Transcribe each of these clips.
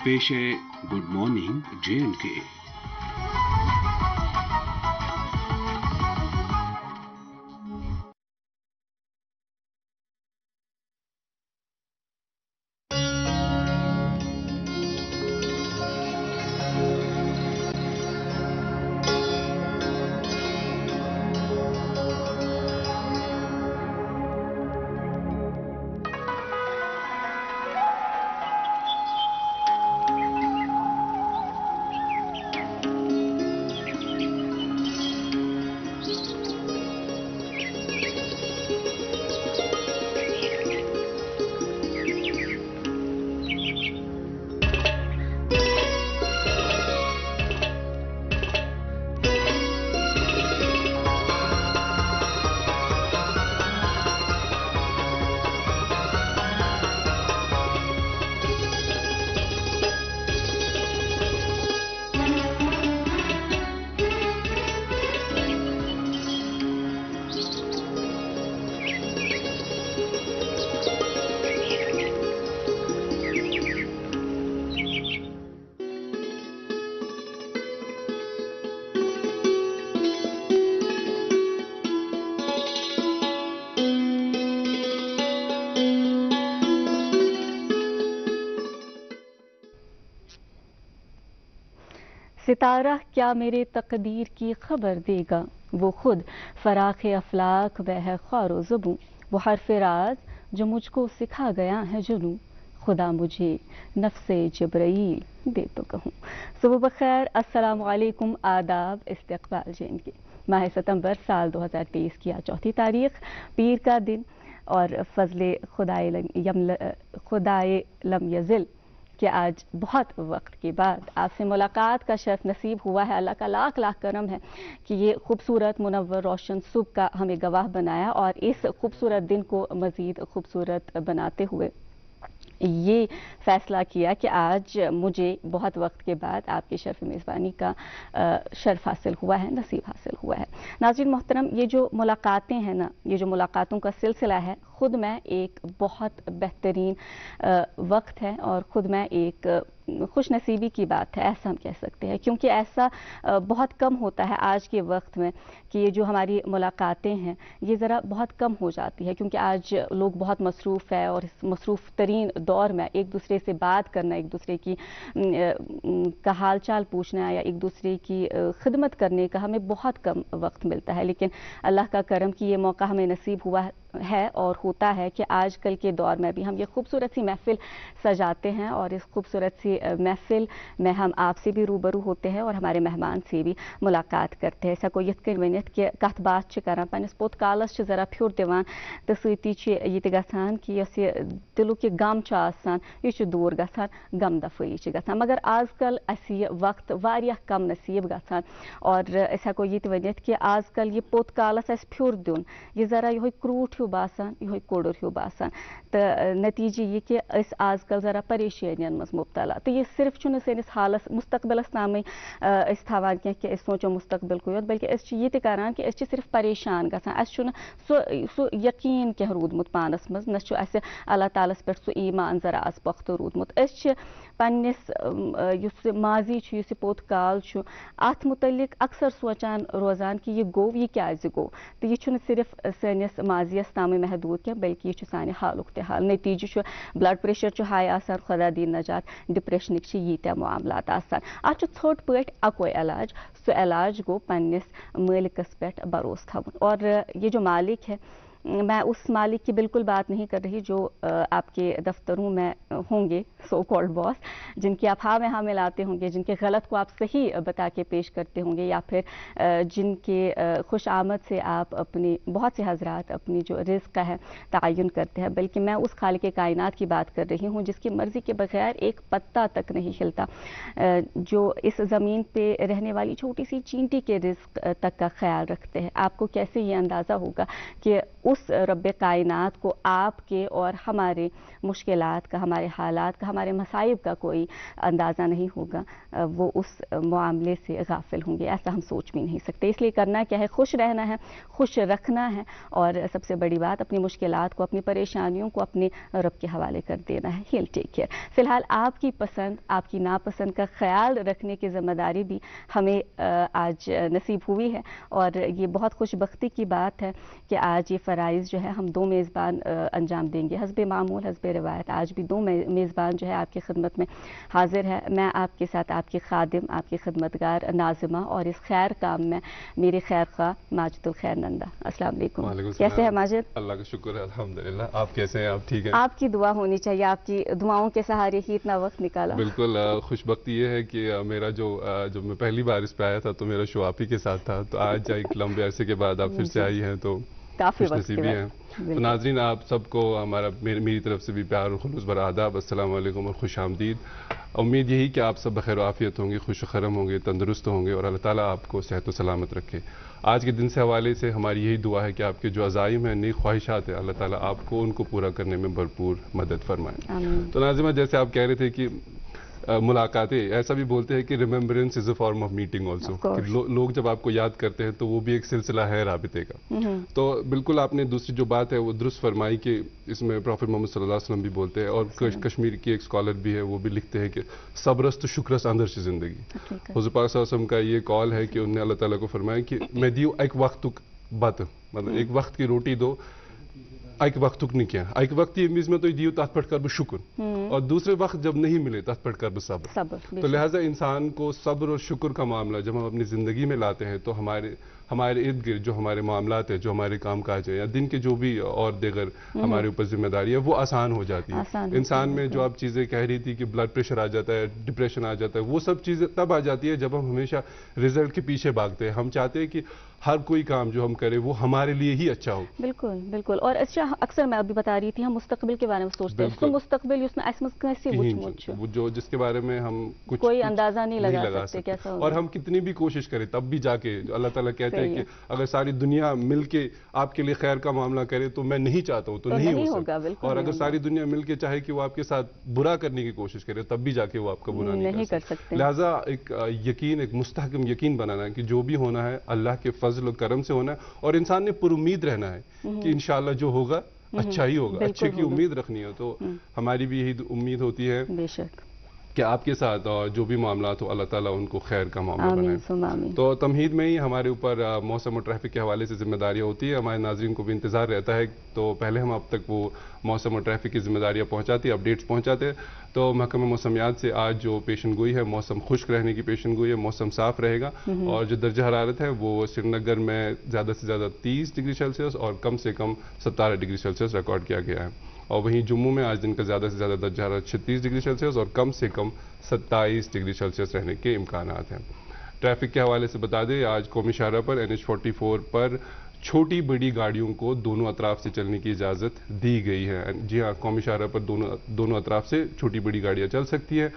पेश है good morning J&K। सितारा क्या मेरे तकदीर की खबर देगा, वो खुद फराख अफलाक वह है ख्वारो ज़ुबूं, वो हर्फ राज जो मुझको सिखा गया है जुनूं, खुदा मुझे नफ्से जबराइल दे तो कहूँ। सुबह बखैर, अस्सलाम वालेकुम, आदाब, इस्तकबाल J&K। माह सितंबर साल 2023 की आज चौथी तारीख, पीर का दिन और फजले खुदाए लम यज़िल कि आज बहुत वक्त के बाद आपसे मुलाकात का शर्फ नसीब हुआ है। अल्लाह का लाख लाख करम है कि ये खूबसूरत मुनव्वर रोशन सुबह का हमें गवाह बनाया और इस खूबसूरत दिन को मज़ीद खूबसूरत बनाते हुए ये फ़ैसला किया कि आज मुझे बहुत वक्त के बाद आपकी शर्फ मेज़बानी का शर्फ हासिल हुआ है, नसीब हासिल हुआ है। नाज़रीन मोहतरम, ये जो मुलाकातें हैं ना, ये जो मुलाकातों का सिलसिला है, ख़ुद में एक बहुत बेहतरीन वक्त है और ख़ुद में एक खुश नसीबी की बात है, ऐसा हम कह सकते हैं, क्योंकि ऐसा बहुत कम होता है आज के वक्त में कि ये जो हमारी मुलाकातें हैं ये ज़रा बहुत कम हो जाती है, क्योंकि आज लोग बहुत मसरूफ़ है और इस मसरूफ़ तरीन दौर में एक दूसरे से बात करना, एक दूसरे की का हाल चाल पूछना या एक दूसरे की खिदमत करने का हमें बहुत कम वक्त मिलता है। लेकिन अल्लाह का करम कि ये मौका हमें नसीब हुआ है और होता है कि आजकल के दौर में भी हम ये खूबसूरत सी महफ़िल सजाते हैं और इस खूबसूरत सी महफ़िल में हम आपसे भी रूबरू होते हैं और हमारे मेहमान से भी मुलाकात करते हैं। ऐसा कोई यथ कन्वनित कि कथ बात छ करान पन्निस पोत कालस छ जरा फ्यूर दिवान तो सती छ ये गसान कि यस ये दिलुक ये गम छ आसान ये छ दूर गसान, गम दफाई छ गसान, मगर आजकल अस ये वक्त वारियाह कम नसीब गसान और ऐसा कोई ये वनित कि आजकल ये पोत कालस अस फ्यूर दिन ये जरा ये क्रूट ह्यू बासान, ये कोडर ह्यू बासान, तो नतीजे ये कि अस आजकल जरा परेशानियन मज मुब्तला। तो ये सिर्फ चुन सनिस हालस मुस्तकबिलस तामें अस थावान कह कि सोचो मुस्तकबिल को योत, बल्कि अस ये करान कि अस सिर्फ परेशान गसान, अस चुन सो यकीन कह रूदमुत पानस मज, न अस अल्लाह तालस पे सो ईमान जरा अस पख्त रूदमुत। अस पन्निस युस माजी छु, युस पोत काल छु, अत मुतल्लिक अक्सर सोचान रोजान कि ये गो, ये क्याज गो। तो ये चुन सिर्फ सनिस माजियस तामें महदूद कह, बल्कि ये साने हालुक ते हाल। नतीजे छु ब्लड प्रेशर छु हाई आसान, खुदा दी नजात, डिप्रेशनिक छि यीत्या मामलात आसान। अत छोट पट अकोई इलाज, सो इलाज गो पन्निस मालिकस पे भरोस थवन। और ये जो मालिक है, मैं उस मालिक की बिल्कुल बात नहीं कर रही जो आपके दफ्तरों में होंगे, सो कॉल्ड बॉस, जिनकी आप हाँ में हाँ मिलाते होंगे, जिनके गलत को आप सही बता के पेश करते होंगे, या फिर जिनके खुश आमद से आप अपनी बहुत से हजरात अपनी जो रिज़्क़ का है तयन करते हैं। बल्कि मैं उस खालिक कायनात की बात कर रही हूँ जिसकी मर्ज़ी के बगैर एक पत्ता तक नहीं हिलता, जो इस ज़मीन पे रहने वाली छोटी सी चींटी के रिज़्क़ तक का ख्याल रखते हैं। आपको कैसे ये अंदाज़ा होगा कि उस उस रब कायनात को आपके और हमारे मुश्किलात का, हमारे हालात का, हमारे मसाइब का कोई अंदाज़ा नहीं होगा, वो उस मामले से गाफिल होंगे, ऐसा हम सोच भी नहीं सकते। इसलिए करना क्या है, खुश रहना है, खुश रखना है, और सबसे बड़ी बात अपनी मुश्किलात को, अपनी परेशानियों को अपने रब के हवाले कर देना है। He'll take care। फिलहाल आपकी पसंद, आपकी नापसंद का ख्याल रखने की जिम्मेदारी भी हमें आज नसीब हुई है, और ये बहुत खुशबख्ती की बात है कि आज ये फ़राइज़ जो है हम 2 मेज़बान अंजाम देंगे। हस्बे मामूल, हस्बे रिवायत आज भी 2 मेज़बान जो है आपकी खिदमत में हाजिर है। मैं आपके साथ आपकी खादिम, आपकी खिदमतगार नाज़िमा, और इस खैर काम में मेरे खैर खा माजिदुल खैर नंदा। अस्सलाम वालेकुम। कैसे है माजिद? अल्लाह का शुक्र है, अल्हम्दुलिल्लाह। आप कैसे हैं? आप ठीक हैं? आपकी दुआ होनी चाहिए, आपकी दुआओं के सहारे ही इतना वक्त निकाला। बिल्कुल। खुशबख्ती ये है कि मेरा जब मैं पहली बार इस पे आया था तो मेरा शो आप ही के साथ था, तो आज एक लंबे अरसे के बाद आप फिर से आई हैं तो काफी खुशनसीबी है। तो नाज़रीन, आप सबको मेरी तरफ से भी प्यार और खुलूस भरा आदाब, अस्सलाम वालेकुम और खुश आमदीद। उम्मीद यही कि आप सब बखैर आफियत होंगे, खुश खरम होंगे, तंदुरुस्त होंगे और अल्लाह ताला आपको सेहत व सलामत रखे। आज के दिन से हवाले से हमारी यही दुआ है कि आपके जो अज़ाइम हैं, नेक ख्वाहिशात हैं, अल्लाह ताला आपको उनको पूरा करने में भरपूर मदद फरमाए। तो नाज़िमा, जैसे आप कह रहे थे कि मुलाकातें, ऐसा भी बोलते हैं कि remembrance is a form of meeting also, लोग जब आपको याद करते हैं तो वो भी एक सिलसिला है राबिते का। तो बिल्कुल आपने दूसरी जो बात है वो दुरुस्त फरमाई कि इसमें प्रॉफेट मोहम्मद सल्लल्लाहु अलैहि वसल्लम भी बोलते हैं, और कश्मीर की एक स्कॉलर भी है, वो भी लिखते हैं कि सब्रस्त शुक्रस अंदर से ज़िंदगी। हुज़ूर पाक सल्लल्लाहु अलैहि वसल्लम का ये कॉल है कि उन्होंने अल्लाह ताला को फरमाया कि मैं दियो एक वक्त बत, मतलब एक वक्त की रोटी दो, एक वक्त नहीं किया, एक वक्त ये मीज में तो दियो तथ पट कर बो शुक्र, और दूसरे वक्त जब नहीं मिले तथ पट कर बो सब्र। तो लिहाजा इंसान को सब्र और शुक्र का मामला जब हम अपनी ज़िंदगी में लाते हैं तो हमारे इर्द गिर्द जो हमारे मामलात है, जो हमारे काम काज है, या दिन के जो भी और दीगर हमारे ऊपर जिम्मेदारी है, वो आसान हो जाती है। इंसान में जो आप चीज़ें कह रही थी कि ब्लड प्रेशर आ जाता है, डिप्रेशन आ जाता है, वो सब चीज़ें तब आ जाती है जब हम हमेशा रिजल्ट के पीछे भागते हैं। हम चाहते हैं कि हर कोई काम जो हम करें वो हमारे लिए ही अच्छा हो। बिल्कुल बिल्कुल। और अच्छा, अक्सर मैं अभी बता रही थी, हम मुस्तकबिल के बारे में सोचते हैं, तो मुस्तकबिल वो जो जिसके बारे में हम कुछ कोई अंदाजा नहीं लगा सकते कैसा होगा। और हम कितनी भी कोशिश करें तब भी जाके अल्लाह ताला कहते हैं कि अगर सारी दुनिया मिलके आपके लिए खैर का मामला करे तो मैं नहीं चाहता हूँ तो नहीं हो सकता, और अगर सारी दुनिया मिलके चाहे कि वो आपके साथ बुरा करने की कोशिश करे तब भी जाके वो आपका बुरा नहीं कर सकते। लिहाजा एक यकीन, एक मुस्तहकम यकीन बनाना है कि जो भी होना है अल्लाह के फजल और करम से होना है, और इंसान ने पुरुम्मीद रहना है कि इंशाअल्लाह जो होगा अच्छा ही होगा, अच्छे की उम्मीद रखनी है। तो हमारी भी यही उम्मीद होती है बेशक कि आपके साथ जो भी मामला हो अल्लाह ताला उनको खैर का मामला बनाए। तो तमहीद में ही हमारे ऊपर मौसम और ट्रैफिक के हवाले से जिम्मेदारियाँ होती है, हमारे नाज़रीन को भी इंतज़ार रहता है, तो पहले हम अब तक वो मौसम और ट्रैफिक की जिम्मेदारियाँ पहुँचाती, अपडेट्स पहुँचाते। तो महकमा मौसमियात से आज जो पेशन गोई है, मौसम खुश्क रहने की पेशन गोई है, मौसम साफ़ रहेगा, और जो दर्जा हरारत है वो श्रीनगर में ज़्यादा से ज़्यादा 30 डिग्री सेल्सियस और कम से कम 17 डिग्री सेल्सियस रिकॉर्ड किया गया है। और वहीं जम्मू में आज दिन का ज़्यादा से ज़्यादा दर्जा हरारत 36 डिग्री सेल्सियस और कम से कम 27 डिग्री सेल्सियस रहने के इम्कानात हैं। ट्रैफिक के हवाले से बता दें, आज कौमी शाहराह पर NH44 पर छोटी बड़ी गाड़ियों को दोनों अतराफ से चलने की इजाज़त दी गई है। जी हाँ, कौमी शाहराह पर दोनों अतराफ से छोटी बड़ी गाड़ियाँ चल सकती हैं।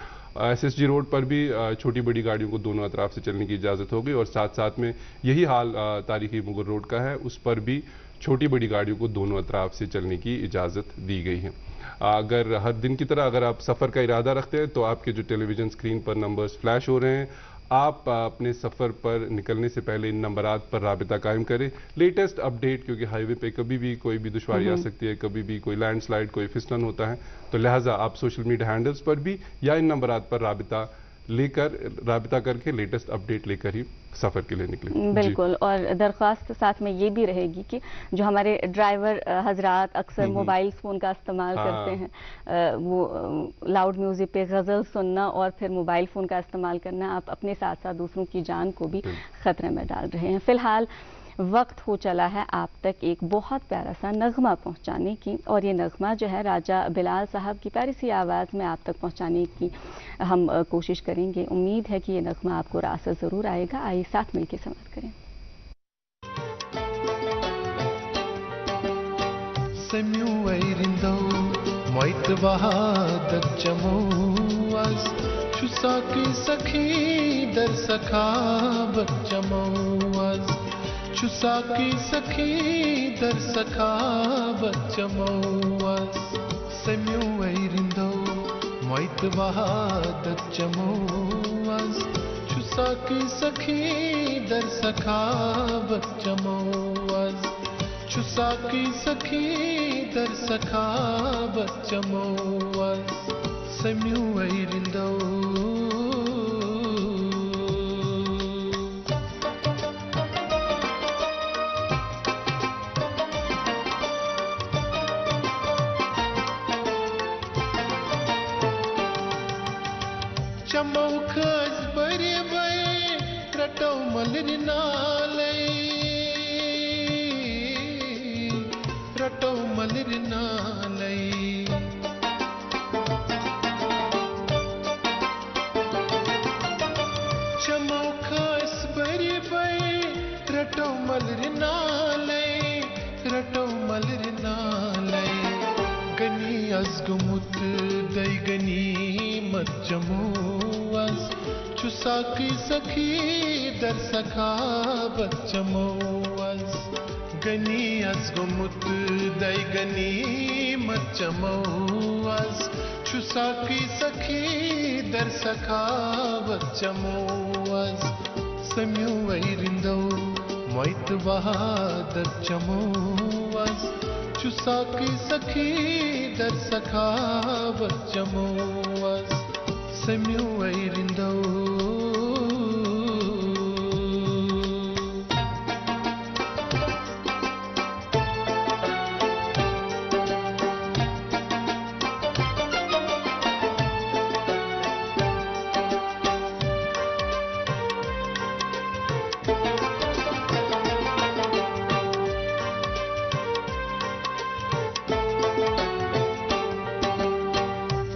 SSG रोड पर भी छोटी बड़ी गाड़ियों को दोनों अतराफ से चलने की इजाज़त हो गई, और साथ साथ में यही हाल तारीखी मुगल रोड का है, उस पर भी छोटी बड़ी गाड़ियों को दोनों अतराफ से चलने की इजाज़त दी गई है। अगर हर दिन की तरह अगर आप सफ़र का इरादा रखते हैं तो आपके जो टेलीविज़न स्क्रीन पर नंबर्स फ्लैश हो रहे हैं, आप अपने सफ़र पर निकलने से पहले इन नंबरात पर राबिता कायम करें। लेटेस्ट अपडेट, क्योंकि हाईवे पे कभी भी कोई भी दुश्वारी आ सकती है, कभी भी कोई लैंडस्लाइड, कोई फिसलन होता है, तो लिहाजा आप सोशल मीडिया हैंडल्स पर भी या इन नंबरात पर राबिता करके लेटेस्ट अपडेट लेकर ही सफ़र के लिए निकले। बिल्कुल। और दरख्वास्त साथ में ये भी रहेगी कि जो हमारे ड्राइवर हजरात अक्सर मोबाइल फ़ोन का इस्तेमाल करते हैं, वो लाउड म्यूज़िक पे गज़ल सुनना और फिर मोबाइल फ़ोन का इस्तेमाल करना, आप अपने साथ साथ दूसरों की जान को भी ख़तरे में डाल रहे हैं। फ़िलहाल वक्त हो चला है आप तक एक बहुत प्यारा सा नगमा पहुंचाने की, और ये नगमा जो है राजा बिलाल साहब की प्यारी सी आवाज़ में आप तक पहुंचाने की हम कोशिश करेंगे। उम्मीद है कि ये नगमा आपको रास ज़रूर आएगा। आइए साथ मिलकर समाप्त करें। Chusaki Saki Dar Sakhavat Chamoas Semu Eirindo Moitvahadat Chamoas Chusaki Saki Dar Sakhavat Chamoas Chusaki Saki Dar Sakhavat Chamoas Semu Eirindo Chamaukas bari bai ratau malrinalai Chamaukas bari bai ratau malrinalai Gani azgumut dai gani Chamoas Chusaki Saki Dar Sakhavat Chamoas Gani Azgumut Dai Gani Mat Chamoas Chusaki Saki Dar Sakhavat Chamoas Samyu Eirindo Moitvahadat Chamoas Chusaki Saki Dar Sakhavat Chamoas Semu Eirindo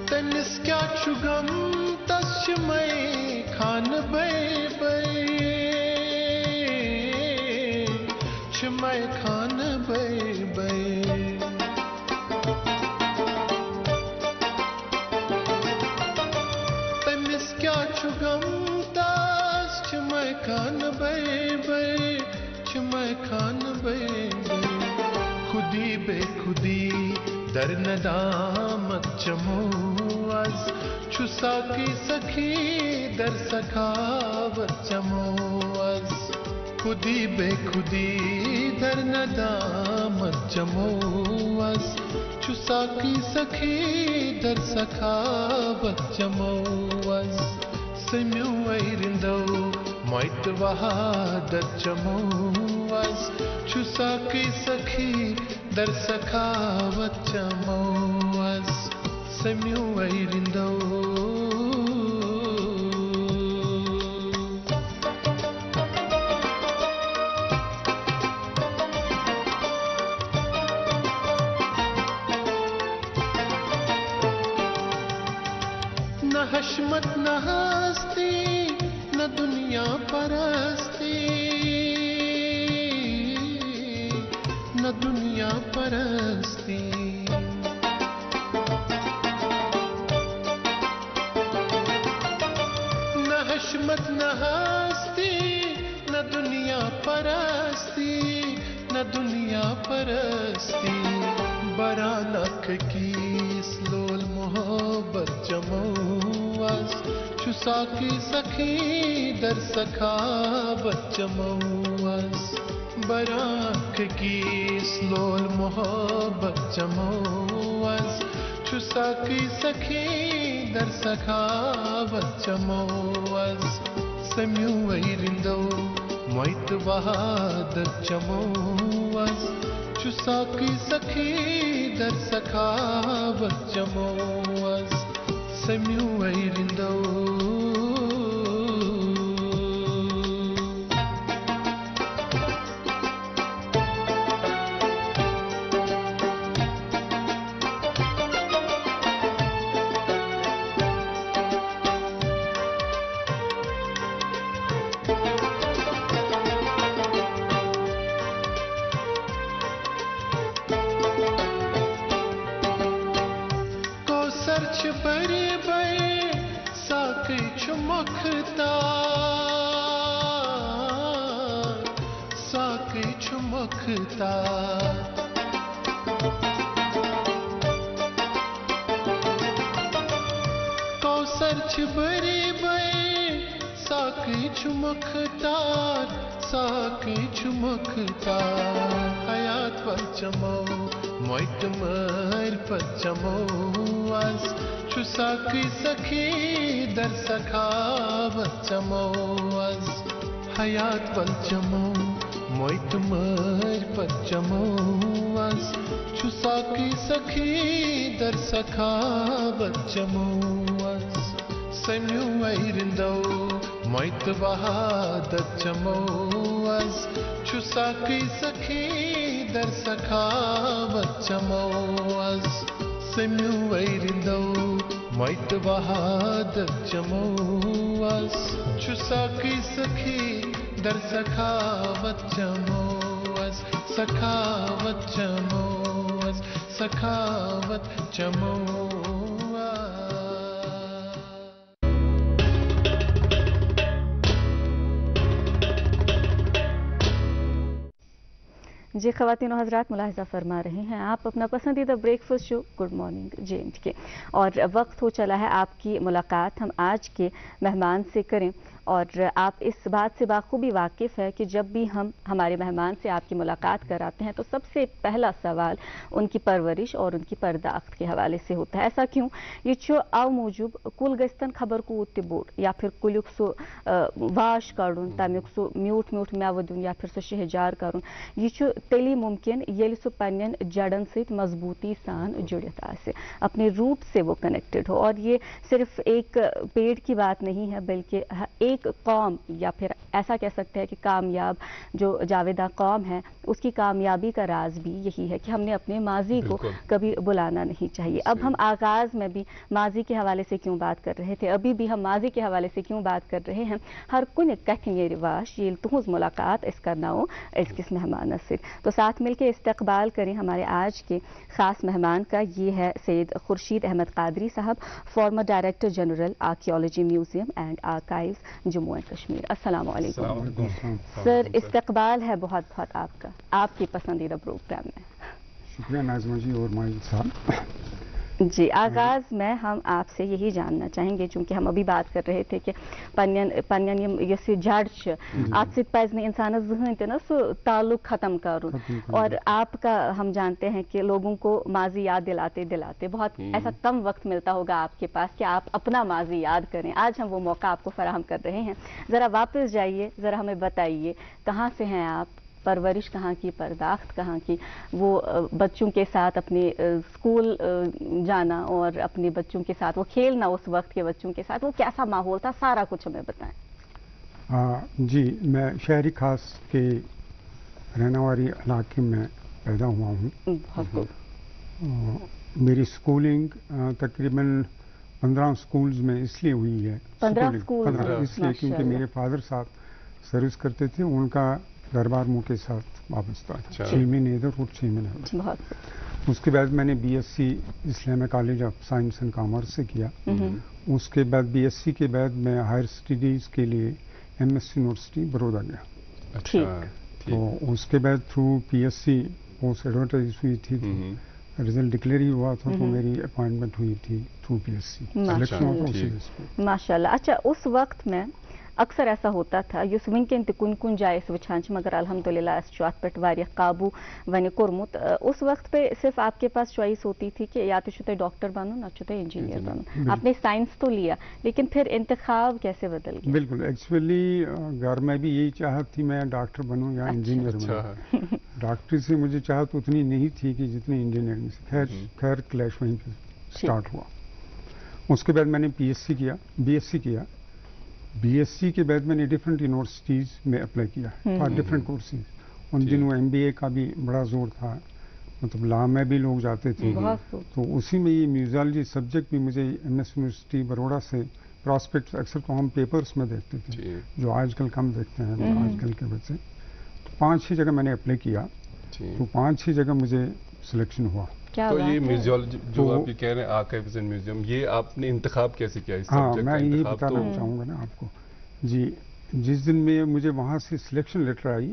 Tenis kya chugam Tashmai Khan Bai Bai Chmai Khan Bai Bai Tenis kya chugam Tas Chmai Khan Bai Bai Chmai Khan Bai Bai Khudi be khudi Dar nadamat Chamoas Chusaki Saki Dar Sakhavat Chamoas Khudi be khudi Dar nadamat Chamoas Chusaki Saki Dar Sakhavat Chamoas Semu Eirindo Moitvahadat Chamoas Chusaki Saki Dar Sakhavat Chamoas Semu Eirindo Na hashmat na hasti Na dunya parasti Na dunya parasti Na hashmat na hasti Na dunya parasti Na dunya parasti Baranak ki slol mohabbat Chamoas Chusaki Saki Dar Sakhavat Chamoas Barak ki slol mohabbat Chamoas Chusaki Saki Dar Sakhavat Chamoas Semu Eirindo Moitvahadat Chamoas Chusaki Saki Dar Sakhavat Chamoas Semu Eirindo Sarch bari bai Saki چمکتا کوثر چھبری بے ساقی چمکتا ساقی چمکتا حیات پرچمو مویت مر پرچمو از چو ساقی سخی در سخاوت چمو از حیات پرچمو مویت مر پرچمو از چو ساقی سخی در سخاوت چمو از سمیو ایرندو مویت وحادت چمو از چو ساقی سخی در سخاوت چمو از سمیو ایرندو مویت وحادت چمو از چو ساقی سخی در سخاوت چمو از سخاوت چمو از سخاوت چمو جی خواتین و حضرات ملاحظہ فرما رہے ہیں آپ اپنا پسندیدہ بریک فاسٹ شو گڈ مارننگ جینٹ کے اور وقت ہو چلا ہے آپ کی ملاقات ہم آج کے مہمان سے کریں اور آپ اس بات سے بخوبی واقف ہے کہ جب بھی ہم ہمارے مہمان سے آپ کی ملاقات کراتے ہیں تو سب سے پہلا سوال ان کی پرورش اور ان کی پرداخت کے حوالے سے ہوتا ہے. ایسا کیوں؟ یہ او موجود کل گستن خبر کو تی بوڑ یا پھر کلیک سو واش کڑن تمیک سو میوٹ میوٹ میوہ دن یا پھر سو شہجار کرن یہ تیلی ممکن یل سو پنن جڑن ست مضبوطی سان جڑت آسے اپنے روٹ سے وہ کنیکٹڈ ہو. اور یہ صرف ایک پیڑ کی بات نہیں ہے بلکہ ایک قوم یا پھر ایسا کہہ سکتے ہیں کہ کامیاب جو جاویدہ قوم ہے اس کی کامیابی کا راز بھی یہی ہے کہ ہم نے اپنے ماضی کو کبھی بلانا نہیں چاہیے. اب ہم آغاز میں بھی ماضی کے حوالے سے کیوں بات کر رہے تھے ابھی بھی ہم ماضی کے حوالے سے کیوں بات کر رہے ہیں ہر کن کہن یہ رواج یہ تہذ ملاقات اس کرنا ہو اس کس مہمان سے تو ساتھ مل کے استقبال کریں ہمارے آج کے خاص مہمان کا. یہ ہے سید خورشید احمد قادری صاحب former director general archaeology museum and archives Jammu and Kashmir. السلام علیکم سر. استقبال ہے بہت بہت آپ کا آپ کی پسندیدہ پروگرام میں. شکریہ ناظمہ جی اور ماجد صاحب. جی آغاز میں ہم آپ سے یہی جاننا چاہیں گے چونکہ ہم ابھی بات کر رہے تھے کہ پنن یس جڑ ات پز انسان ذہن تہ سو تعلق ختم کرن اور آپ کا ہم جانتے ہیں کہ لوگوں کو ماضی یاد دلاتے دلاتے بہت ایسا کم وقت ملتا ہوگا آپ کے پاس کہ آپ اپنا ماضی یاد کریں. آج ہم وہ موقع آپ کو فراہم کر رہے ہیں. ذرا واپس جائیے ذرا ہمیں بتائیے کہاں سے ہیں آپ پرورش کہاں کی پرداخت کہاں کی وہ بچوں کے ساتھ اپنے اسکول جانا اور اپنے بچوں کے ساتھ وہ کھیلنا اس وقت کے بچوں کے ساتھ وہ کیسا ماحول تھا سارا کچھ ہمیں بتائیں. جی میں شہری خاص کے رہنے والی علاقے میں پیدا ہوا ہوں. بہت خوب. میری اسکولنگ تقریباً 15 اسکولز میں اس لیے ہوئی ہے 15 اسکول اس لیے کیونکہ میرے فادر صاحب سروس کرتے تھے ان کا دربار مو کے ساتھ وابستہ 6 مہینے ادھر اور 6 مہینے ادھر. اس کے بعد میں نے B S C Islamia college of science and commerce سے کیا. اس کے بعد بی ایس سی کے بعد میں ہائر اسٹڈیز کے لیے ایم ایس یونیورسٹی برودا گیا. تو اس کے بعد through P S C post advertise ہوئی تھی رزلٹ ڈکلیئر ہی ہوا تھا تو میری اپوائنٹمنٹ ہوئی تھی through P S C selection. ماشاء اللہ. اچھا اس وقت میں اکثر ایسا ہوتا تھا یس ونکن تہ کن کن جائے وچان مگر الحمدللہ اس ات پہ واریاہ قابو ون کورمت. اس وقت پہ صرف آپ کے پاس چوائس ہوتی تھی کہ یا تو تہ ڈاکٹر بنو نہ تہ انجینئر بنو. آپ نے سائنس تو لیا لیکن پھر انتخاب کیسے بدل گیا؟ بالکل ایکچولی گھر میں بھی یہی چاہت تھی میں ڈاکٹر بنوں یا انجینئر بنوں. ڈاکٹری سے مجھے چاہت اتنی نہیں تھی کہ جتنی انجینئرنگ سے. خیر کلیش وہیں پہ اسٹارٹ ہوا. اس کے بعد میں نے پی ایس سی کیا بی ایس سی کیا. بی ایس سی کے بعد میں نے ڈفرینٹ یونیورسٹیز میں اپلائی کیا فار ڈفرینٹ کورسز. ان دنوں ایم بی اے کا بھی بڑا زور تھا مطلب لا میں بھی لوگ جاتے تھے تو اسی میں یہ میوزالوجی سبجیکٹ بھی مجھے ایم ایس یونیورسٹی بروڑا سے پراسپیکٹس اکثر تو ہم پیپرس میں دیکھتے تھے جو آج کل کم دیکھتے ہیں آج کل کے بچے. تو 5-6 جگہ میں نے اپلائی کیا تو 5-6 جگہ مجھے سلیکشن ہوا. تو یہ میوزیولوجی جو آپ کہہ رہے ہیں آرکائیوز اینڈ میوزیم یہ آپ نے انتخاب کیسے کیا اس سبجیکٹ کا؟ میں یہی بتانا چاہوں گا نا آپ کو. جی جس دن میں مجھے وہاں سے سلیکشن لیٹر آئی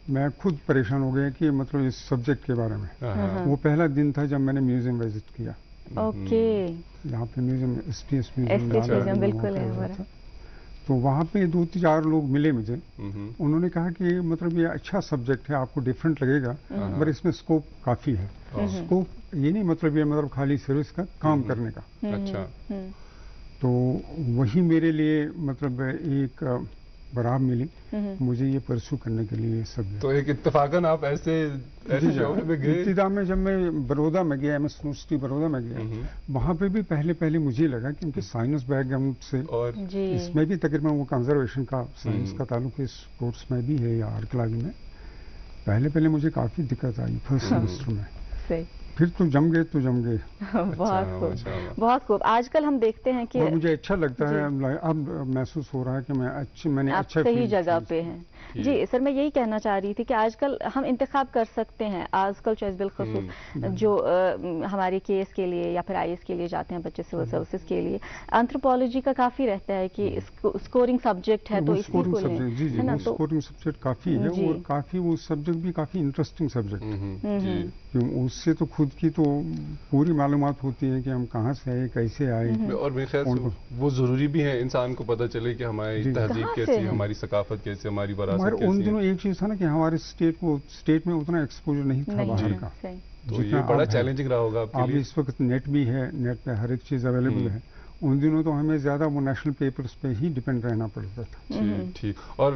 میں خود پریشان ہو گیا کہ مطلب اس سبجیکٹ کے بارے میں. وہ پہلا دن تھا جب میں نے میوزیم وزٹ کیا. اوکے. یہاں پہ museum S P S museum بالکل ہے. تو وہاں پہ 2-4 لوگ ملے مجھے. انہوں نے کہا کہ مطلب یہ اچھا سبجیکٹ ہے, آپ کو ڈفرینٹ لگے گا, پر اس میں اسکوپ کافی ہے. اسکوپ یہ نہیں مطلب یہ مطلب خالی سروس کا کام کرنے کا. اچھا. تو وہی میرے لیے مطلب ایک برابر ملی مجھے یہ پرسو کرنے کے لیے سب. تو ایک اتفاقاً آپ ایسے شعبے میں گئے. ابتدا میں جب میں بڑودہ میں گیا, MS یونیورسٹی بڑودہ میں گیا, وہاں پہ بھی پہلے مجھے لگا کہ ان کے سائنس بیک گراؤنڈ سے اور اس میں بھی تقریباً وہ کنزرویشن کا سائنس کا تعلق اس کورس میں بھی ہے یا آرکیالوجی میں. پہلے مجھے کافی دقت آئی فرسٹ سیمسٹر میں. پھر تو جم گئے. بہت خوب. آج کل ہم دیکھتے ہیں کہ مجھے اچھا لگتا ہے, اب محسوس ہو رہا ہے کہ میں نے اچھا صحیح جگہ پہ ہیں. جی سر, میں یہی کہنا چاہ رہی تھی کہ آج کل ہم انتخاب کر سکتے ہیں. آج کل چوائس بالخصوص جو ہماری KS کے لیے یا پھر IAS کے لیے جاتے ہیں بچے سول سروسز کے لیے, اینتھروپولوجی کا کافی رہتا ہے کہ اسکورنگ سبجیکٹ ہے تو اسی کو لیں. ہے نا, تو اسکورنگ سبجیکٹ کافی ہے اور کافی وہ سبجیکٹ بھی کافی انٹرسٹنگ سبجیکٹ ہے. اس سے تو خود کی تو پوری معلومات ہوتی ہے کہ ہم کہاں سے آئے, کیسے آئے. اور میرے خیال سے وہ ضروری بھی ہے انسان کو پتہ چلے کہ ہماری تہذیب کیسی, ہماری ثقافت کیسی, ہماری وراثت کیسی. ان دنوں ایک چیز تھا نا کہ ہمارے اسٹیٹ میں اتنا ایکسپوجر نہیں تھا باہر کا. تو یہ بڑا چیلنجنگ رہا ہوگا آپ کے لیے. اس وقت نیٹ بھی ہے, نیٹ پہ ہر ایک چیز اویلیبل ہے. ان دنوں تو ہمیں زیادہ وہ نیشنل پیپرز پہ ہی ڈیپینڈ رہنا پڑتا تھا. ٹھیک. اور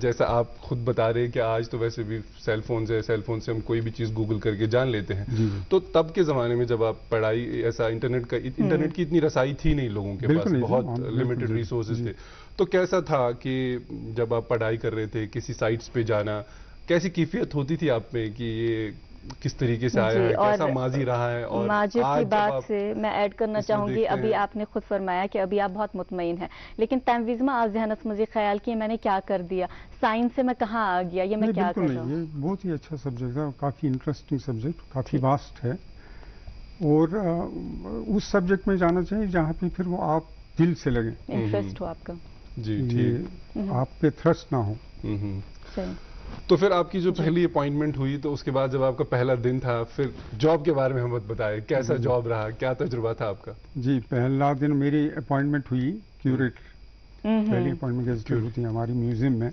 جیسا آپ خود بتا رہے ہیں کہ آج تو ویسے بھی سیل فونز ہے, سیل فون سے ہم کوئی بھی چیز گوگل کر کے جان لیتے ہیں. تو تب کے زمانے میں جب آپ پڑھائی, ایسا انٹرنیٹ کی اتنی رسائی تھی نہیں لوگوں کے پاس, بہت لمیٹڈ ریسورسز تھے. تو کیسا تھا کہ جب آپ پڑھائی کر رہے تھے کسی سائٹس پہ جانا, کیسی کیفیت ہوتی تھی آپ میں کہ یہ کس طریقے سے آیا ہے, کیسا ماضی رہا ہے؟ اور ماجد کی بات سے میں ایڈ کرنا چاہوں گی, ابھی آپ نے خود فرمایا کہ ابھی آپ بہت مطمئن ہیں, لیکن تمویزما آج ذہنت مجھے خیال کی میں نے کیا کر دیا, سائنس سے میں کہاں آ گیا, یہ میں کیا کر رہا ہوں. یہ بہت ہی اچھا سبجیکٹ ہے, کافی انٹرسٹنگ سبجیکٹ, کافی واسٹ ہے, اور اس سبجیکٹ میں جانا چاہیے جہاں پہ پھر وہ آپ دل سے لگے, انٹرسٹ ہو آپ کا. جی, آپ پہ تھرسٹ نہ ہو. تو پھر آپ کی جو پہلی اپوائنٹمنٹ ہوئی تو اس کے بعد جب آپ کا پہلا دن تھا, پھر جاب کے بارے میں ہمیں بتائے, کیسا جاب رہا, کیا تجربہ تھا آپ کا؟ جی, پہلا دن میری اپوائنٹمنٹ ہوئی کیوریٹر. پہلی اپوائنٹمنٹ جو ہوتی ہے ہماری میوزیم میں,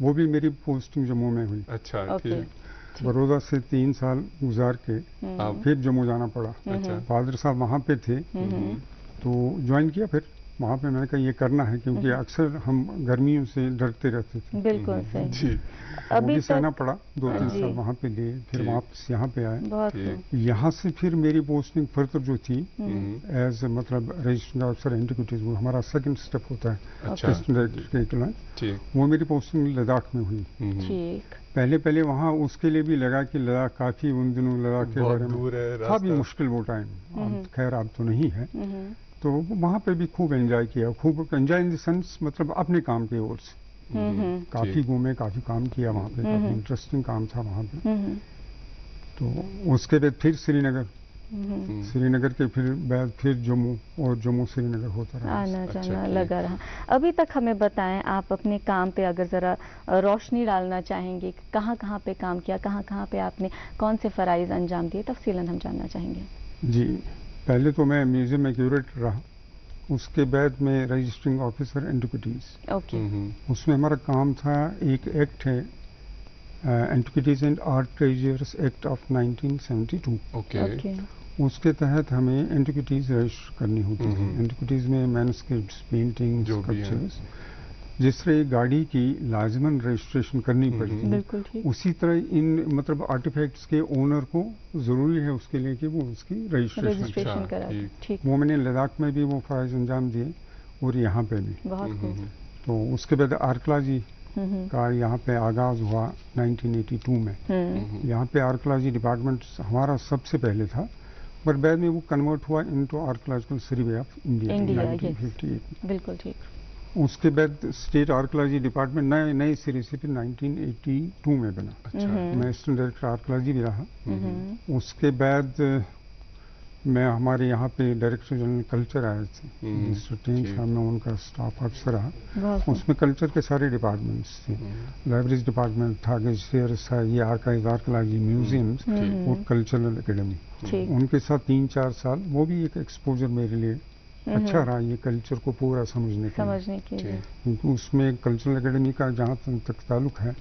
وہ بھی میری پوسٹنگ جموں میں ہوئی. اچھا, بڑودہ سے 3 سال گزار کے پھر جموں جانا پڑا. فادر صاحب وہاں پہ تھے تو جوائن کیا. پھر وہاں پہ میں نے کہا یہ کرنا ہے, کیونکہ اکثر ہم گرمیوں سے ڈرتے رہتے تھے. بالکل صحیح. جی, ابھی سہنا پڑا 2-3 سال وہاں پہ لیے, پھر واپس یہاں پہ آئے. یہاں سے پھر میری پوسٹنگ فردر جو تھی ایز مطلب رجسٹرنگ آفیسر اینٹیکوٹیز, وہ ہمارا سیکنڈ اسٹیپ ہوتا ہے, وہ میری پوسٹنگ لداخ میں ہوئی. پہلے وہاں اس کے لیے بھی لگا کہ لداخ کافی ان دنوں لداخ کے بارے میں کافی مشکل وہ ٹائم, خیر اب تو نہیں ہے. تو وہاں پہ بھی خوب انجوائے کیا, خوب انجوائے ان دی سینس مطلب اپنے کام کی اور سے کافی گھومے, کافی کام کیا وہاں پہ, کافی انٹرسٹنگ کام تھا وہاں پہ. تو اس کے بعد پھر سری نگر کے پھر جموں, اور جموں سری نگر ہوتا رہا, آنا جانا لگا رہا. ابھی تک ہمیں بتائیں آپ اپنے کام پہ اگر ذرا روشنی ڈالنا چاہیں گے, کہاں کہاں پہ کام کیا, کہاں پہ آپ نے کون سے فرائض انجام دیے, تفصیلاً ہم جاننا چاہیں گے. جی, پہلے تو میں میوزیم میں کیوریٹر رہا, اس کے بعد میں رجسٹرنگ آفیسر اینٹیکوٹیز. اس میں ہمارا کام تھا, ایک ایکٹ ہے antiquities and art treasures act of 1972. اس کے تحت ہمیں اینٹیکوٹیز رجسٹر کرنی ہوتی ہے. اینٹیکوٹیز میں مینوسکرپٹس, پینٹنگ, اسکلپچرز, جس طرح ایک گاڑی کی لازماً رجسٹریشن کرنی پڑتی ہے, اسی طرح ان مطلب آرٹیفیکٹس کے اونر کو ضروری ہے اس کے لیے کہ وہ اس کی رجسٹریشن کرے. وہ میں نے لداخ میں بھی وہ فرائض انجام دیے اور یہاں پہ بھی. تو اس کے بعد آرکیالوجی کا یہاں پہ آغاز ہوا 1982 میں. یہاں پہ آرکیالوجی ڈپارٹمنٹ ہمارا سب سے پہلے تھا, پر بعد میں وہ کنورٹ ہوا into archaeological survey of India 1958. بالکل ٹھیک. اس کے بعد اسٹیٹ آرکیالوجی ڈپارٹمنٹ نئے سرے سے پھر 1982 میں بنا. میں اسسٹنٹ ڈائریکٹر آرکیالوجی بھی رہا. اس کے بعد میں ہمارے یہاں پہ ڈائریکٹر جنرل کلچر آئے تھے مسٹر ٹیم صاحب، میں ان کا اسٹاف افسر رہا. اس میں کلچر کے سارے ڈپارٹمنٹس تھے. لائبریریز ڈپارٹمنٹ تھا، گیسٹیئرس تھا، یہ آرکائیوز آرکیالوجی میوزیمس اور کلچرل اکیڈمی. ان کے ساتھ 3-4 سال وہ بھی ایک ایکسپوجر میرے لیے اچھا رہا، یہ کلچر کو پورا سمجھنے کے لیے. کیونکہ اس میں کلچرل اکیڈمی کا جہاں تک تعلق ہے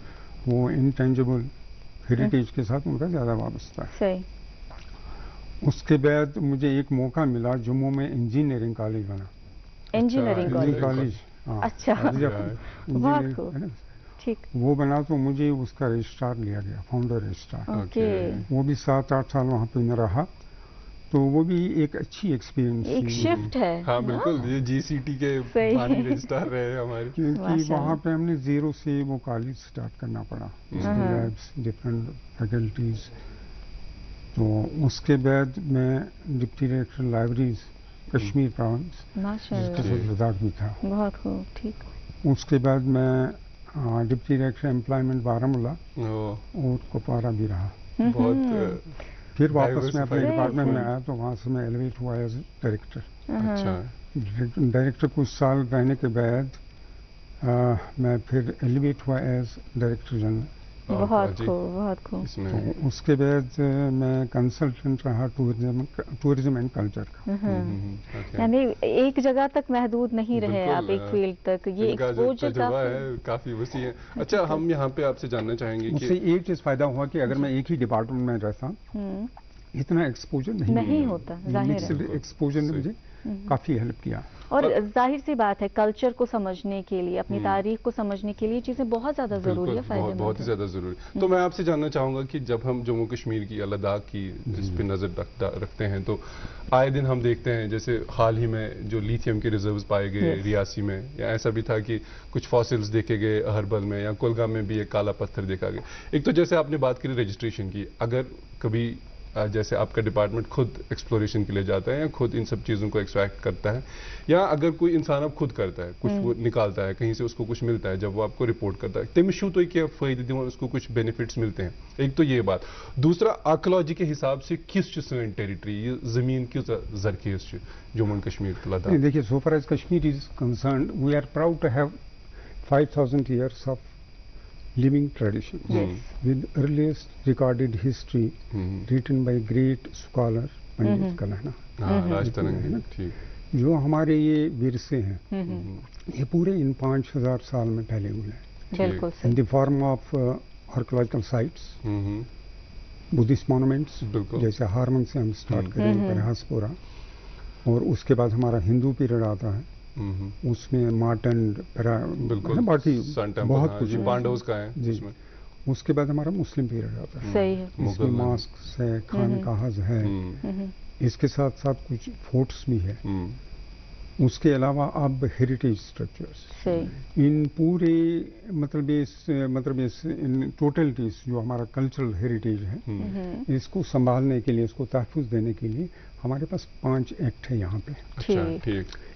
وہ انٹینجبل ہیریٹیج کے ساتھ ان کا زیادہ وابستہ ہے. اس کے بعد مجھے ایک موقع ملا جموں میں انجینئرنگ کالج بنا. انجینئرنگ کالج، اچھا، وہ بنا تو مجھے اس کا رجسٹرار لیا گیا، فاؤنڈر رجسٹرار. وہ بھی 7-8 سال وہاں پہ میں رہا، تو وہ بھی ایک اچھی ایکسپیرینس، ایک شفٹ ہے. ہاں بالکل، یہ جی سی ٹی کے رجسٹرار رہے ہمارے. کیونکہ وہاں پہ ہم نے زیرو سے وہ کالج سٹارٹ کرنا پڑا، اس کے لیبس، ڈفرینٹ فیکلٹیز. تو اس کے بعد میں deputy director libraries Kashmir province Ladakh بھی تھا. بہت خوب، ٹھیک. اس کے بعد میں ڈپٹی ڈائریکٹر امپلائمنٹ بارہمولہ اور کپوارہ بھی رہا. پھر واپس میں اپنے ڈپارٹمنٹ میں آیا تو وہاں سے میں ایلیویٹ ہوا ایز ڈائریکٹر. ڈائریکٹر کچھ سال رہنے کے بعد میں پھر ایلیویٹ ہوا ایز ڈائریکٹر جنرل. بہت خوب، بہت خوب. اس کے بعد میں کنسلٹنٹ رہا ٹورزم اینڈ کلچر کا. یعنی ایک جگہ تک محدود نہیں رہے آپ، ایک فیلڈ تک. یہ ایکسپوجر کافی وسیع ہے. اچھا، ہم یہاں پہ آپ سے جاننا چاہیں گے کہ اس سے ایک چیز فائدہ ہوا کہ اگر میں ایک ہی ڈپارٹمنٹ میں رہتا اتنا ایکسپوجر نہیں ہوتا. ایکسپوجر نے مجھے کافی ہیلپ کیا. اور ظاہر سی بات ہے، کلچر کو سمجھنے کے لیے، اپنی تاریخ کو سمجھنے کے لیے چیزیں بہت زیادہ ضروری ہے، بہت ہی زیادہ ضروری. تو میں آپ سے جاننا چاہوں گا کہ جب ہم جموں کشمیر کی، لداخ کی اس پہ نظر رکھتے ہیں تو آئے دن ہم دیکھتے ہیں، جیسے حال ہی میں جو لیتھیم کے ریزروز پائے گئے ریاسی میں، یا ایسا بھی تھا کہ کچھ فاسلز دیکھے گئے ہربل میں، یا کولگام میں بھی ایک کالا پتھر دیکھا گیا. ایک تو جیسے آپ نے بات کری رجسٹریشن کی، اگر کبھی جیسے آپ کا ڈپارٹمنٹ خود ایکسپلوریشن کے لیے جاتا ہے یا خود ان سب چیزوں کو ایکسٹریکٹ کرتا ہے، یا اگر کوئی انسان اب خود کرتا ہے، کچھ وہ نکالتا ہے کہیں سے، اس کو کچھ ملتا ہے، جب وہ آپ کو رپورٹ کرتا ہے تمس تو کیا فائدہ دِوان، اس کو کچھ بینیفٹس ملتے ہیں. ایک تو یہ بات. دوسرا، آرکیالوجی کے حساب سے کس سن ٹیریٹری، یہ زمین کیوں زرخیز جموں اینڈ کشمیر لداخ؟ دیکھیے، so far as Kashmir is concerned we are proud to have 5000 years of living tradition with earliest recorded history written by great scholar Pandit Kalahana. راج ترنگی. ٹھیک. جو ہمارے یہ ورثے ہیں یہ پورے ان 5000 سال میں پھیلے ہوئے ہیں. In the form of archaeological sites, Buddhist monuments, جیسے ہارمن سے ہم اسٹارٹ کریں پرہاس پورا، اور اس کے بعد ہمارا ہندو پیریڈ آتا ہے، اس میں مارٹنڈ، باقی بہت کچھ پانڈوز کا ہے. جی. اس کے بعد ہمارا مسلم پیریڈ آتا ہے، اس میں ماسک ہے، خانقاہز ہے، اس کے ساتھ ساتھ کچھ فورٹس بھی ہے. اس کے علاوہ اب ہیریٹیج اسٹرکچرس، ان پورے مطلب اس ٹوٹلٹیز جو ہمارا کلچرل ہیریٹیج ہے، اس کو سنبھالنے کے لیے، اس کو تحفظ دینے کے لیے ہمارے پاس 5 ایکٹ ہے یہاں پہ.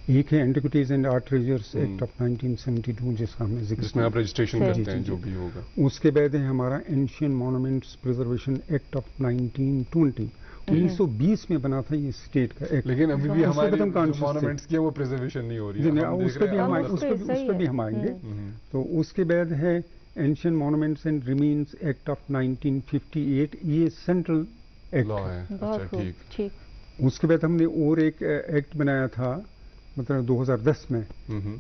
ایک ہے antiquities and art treasures act of 1972، جس کا ہم نے ذکر، جس میں آپ رجسٹریشن کرتے ہیں جو بھی ہوگا. اس کے بعد ہے ہمارا ancient monuments preservation act of 1920، 1920 میں بنا تھا یہ اسٹیٹ کا ایکٹ. لیکن ابھی بھی ہمارے مونومنٹس کی وہ پریزرویشن نہیں ہو رہی ہے. اس پہ بھی ہم آئیں گے. تو اس کے بعد ہے ancient monuments and remains act of 1958، یہ سینٹرل ایکٹ ہے. اس کے بعد ہم نے اور ایک ایکٹ بنایا تھا، مطلب 2010 میں،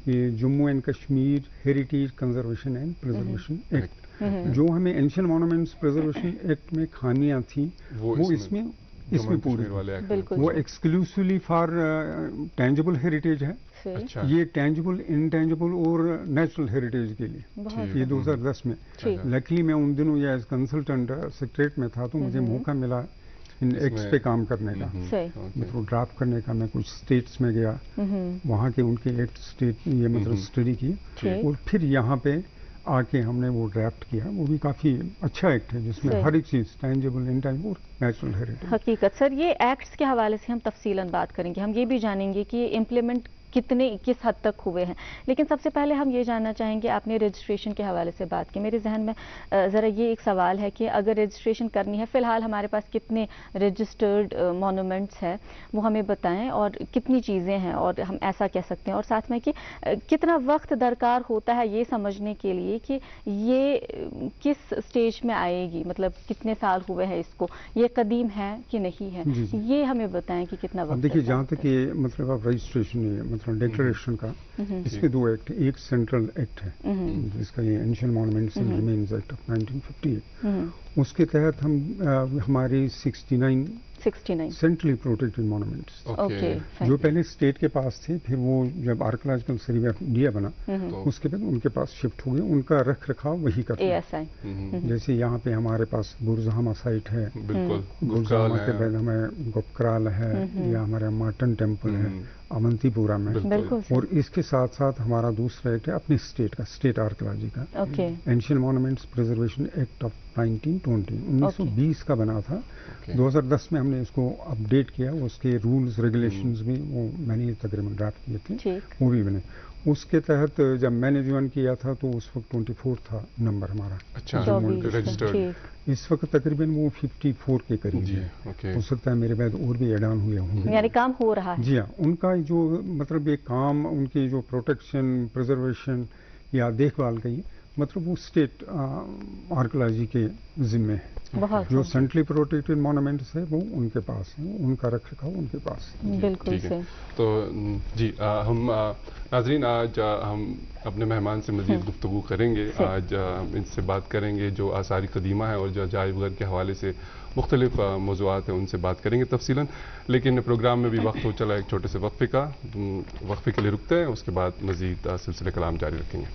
یہ Jammu and Kashmir heritage conservation and preservation act, جو ہمیں اینشینٹ مونومنٹس پریزرویشن ایکٹ میں خامیاں تھیں وہ اس میں پوری، وہ ایکسکلوسیولی فار ٹینجبل ہیریٹیج ہے. یہ ٹینجبل، انٹینجبل اور نیچرل ہیریٹیج کے لیے، یہ 2010 میں. لکلی میں ان دنوں یہ ایز کنسلٹنٹ سیکریٹریٹ میں تھا، تو مجھے موقع ملا ان ایکٹس پہ کام کرنے کا، مطلب ڈرافٹ کرنے کا. میں کچھ اسٹیٹس میں گیا، وہاں کے ان کے ایکٹ اسٹیٹ یہ مطلب اسٹڈی کی، اور پھر یہاں پہ آ کے ہم نے وہ ڈرافٹ کیا. وہ بھی کافی اچھا ایکٹ ہے جس میں ہر ایک چیز ٹینجبل، انٹینجبل اور نیچرل ہیریٹیج. حقیقت سر، یہ ایکٹس کے حوالے سے ہم تفصیلاً بات کریں گے. ہم یہ بھی جانیں گے کہ یہ امپلیمنٹ कितने किस हद तक हुए हैं। लेकिन सबसे पहले हम ये जानना चाहेंगे, आपने रजिस्ट्रेशन के हवाले से बात की, मेरे जहन में ज़रा ये एक सवाल है कि अगर रजिस्ट्रेशन करनी है, फ़िलहाल हमारे पास कितने रजिस्टर्ड मॉन्यूमेंट्स हैं वो हमें बताएं, और कितनी चीज़ें हैं, और हम ऐसा कह सकते हैं, और साथ में कि कितना वक्त दरकार होता है ये समझने के लिए कि ये किस स्टेज में आएगी, मतलब कितने साल हुए हैं इसको, ये कदीम है कि नहीं है, ये हमें बताएं कि कितना वक्त। देखिए, जहाँ तक ये मतलब आप रजिस्ट्रेशन, मतलब डिक्लेरेशन का, इसके दो एक्ट, एक सेंट्रल एक्ट है जिसका ये ancient monuments and remains act of 1958, उसके तहत हम हमारे 69 सेंट्रली प्रोटेक्टेड मॉन्यूमेंट्स जो पहले स्टेट के पास थे, फिर वो जब आर्कियोलॉजिकल सर्वे ऑफ इंडिया बना उसके बाद उनके पास शिफ्ट हो गए, उनका रख रखाव वही करते हैं। जैसे यहाँ पे हमारे पास बुरज़ामा साइट है, बुरज़ामा के बाद हमें गुप्तराल है, या हमारे मार्टन टेम्पल है अवंतीपुरा में, और इसके साथ साथ हमारा दूसरा एक्ट है अपने स्टेट का, स्टेट आर्कियोलॉजी का, ancient monuments preservation act of 1920 का बना था। 2010 में हमने इसको अपडेट किया, उसके रूल्स रेगुलेशंस भी वो मैंने तकरीबन ड्राफ्ट किए थे, वो भी बने। उसके तहत जब मैंने ज्वाइन किया था तो उस वक्त 24 था नंबर हमारा, रजिस्टर्ड। इस वक्त तकरीबन वो 54 के करीब है। हो सकता है मेरे बाद और भी एड ऑन हुए होंगे, यानी काम हो रहा है। जी हाँ, उनका जो मतलब ये काम, उनकी जो प्रोटेक्शन, प्रिजर्वेशन या देखभाल का, मतलब वो स्टेट आर्कियोलॉजी के जिम्मे है। जो सेंट्रली प्रोटेक्टेड मॉन्यूमेंट्स है वो उनके पास है, उनका रख रखाव उनके पास है। बिल्कुल सही। तो जी हम नाज़रीन आज हम अपने मेहमान से मज़ीद गुफ्तगू करेंगे। आज हम इनसे बात करेंगे जो आसारी कदीमा है और जो अजायब घर के हवाले से मुख्तलिफ मौज़ूआत हैं, उनसे बात करेंगे तफसीलन। लेकिन प्रोग्राम में भी वक्त हो चला एक छोटे से वक्फे का, वक्फे के लिए रुकते हैं, उसके बाद मज़ीद सिलसिले कलाम जारी रखेंगे।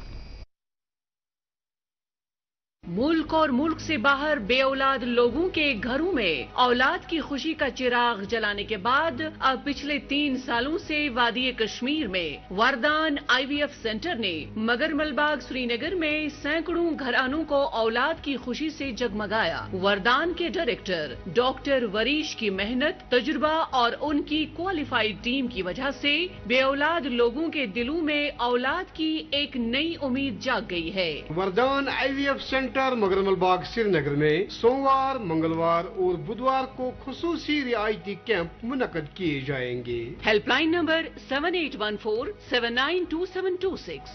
मुल्क और मुल्क से बाहर बेऔलाद लोगों के घरों में औलाद की खुशी का चिराग जलाने के बाद अब पिछले 3 सालों से वादी कश्मीर में वरदान IVF सेंटर ने मगर मलबाग श्रीनगर में सैकड़ों घरानों को औलाद की खुशी से जगमगाया। वरदान के डायरेक्टर डॉक्टर वरीश की मेहनत, तजुर्बा और उनकी क्वालिफाइड टीम की वजह से बेऔलाद लोगों के दिलों में औलाद की एक नई उम्मीद जाग गई है। वरदान IVF सेंटर मगर मलबाग श्रीनगर में सोमवार, मंगलवार और बुधवार को खुसूसी रियायती कैंप मुनक्कद किए जाएंगे। Helpline number 7814792726।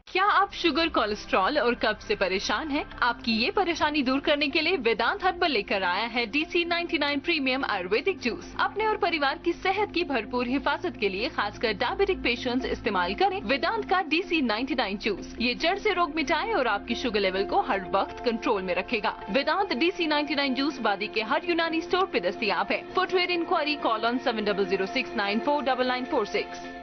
क्या आप शुगर, कोलेस्ट्रॉल और कब्ज से परेशान हैं? आपकी ये परेशानी दूर करने के लिए वेदांत हर्बल लेकर आया है DC99 प्रीमियम आयुर्वेदिक जूस। अपने और परिवार की सेहत की भरपूर हिफाजत के लिए खासकर डायबिटिक पेशेंट्स इस्तेमाल करें वेदांत का DC99 जूस। ये जड़ से रोग मिटाए और आपकी शुगर लेवल को हर वक्त कंट्रोल में रखेगा। वेदांत DC99 जूस बादी के हर यूनानी स्टोर पे दस्तयाब है। Footwear inquiry call on 7006949946।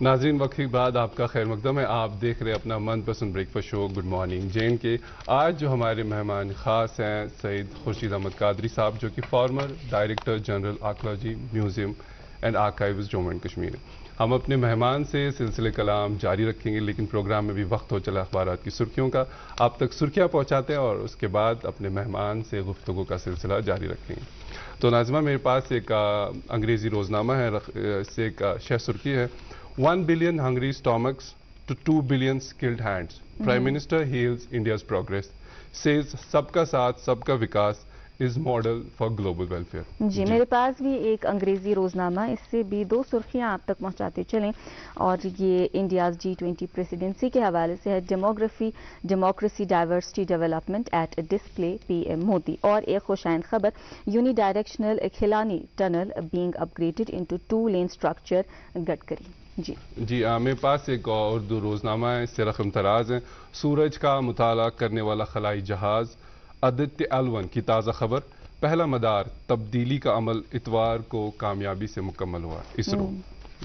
नाज़रीन, वक्त के बाद आपका खैर मकदम है। आप देख रहे हैं अपना मनपसंद breakfast show good morning JNK। आज जो हमारे मेहमान ख़ास हैं सईद खुर्शीद अहमद कादरी साहब, जो कि farmer director general archaeology museum and archives Jammu and Kashmir. हम अपने मेहमान से सिलसिले कलाम जारी रखेंगे, लेकिन प्रोग्राम में भी वक्त हो चला अखबारात की सुर्खियों का। आप तक सुर्खियाँ पहुँचाते हैं और उसके बाद अपने मेहमान से गुफ्तगू का सिलसिला जारी रखेंगे। तो नाज़िमा, मेरे पास एक अंग्रेज़ी रोज़नामा है, इससे एक शह सुर्खी है, 1 billion hungry stomachs to 2 billion skilled hands. Prime Minister hails India's progress, says सबका साथ सबका विकास is model for global welfare. जी, मेरे पास भी एक अंग्रेजी रोजनामा, इससे भी 2 सुर्खियां आप तक पहुंचाते चलें, और ये इंडियाज G20 प्रेसिडेंसी के हवाले से है। Democracy diversity development at display PM Modi. और एक खुशाइन खबर, unidirectional Khellani tunnel being upgraded into 2 lane structure, Gadkari. जी मेरे पास एक उर्दू रोजनामा है, इससे रकम तराज है। सूरज का मुताला करने वाला खलाई जहाज आदित्य L1 की ताज़ा खबर, पहला मदार तब्दीली का अमल इतवार को कामयाबी से मुकम्मल हुआ। इसरो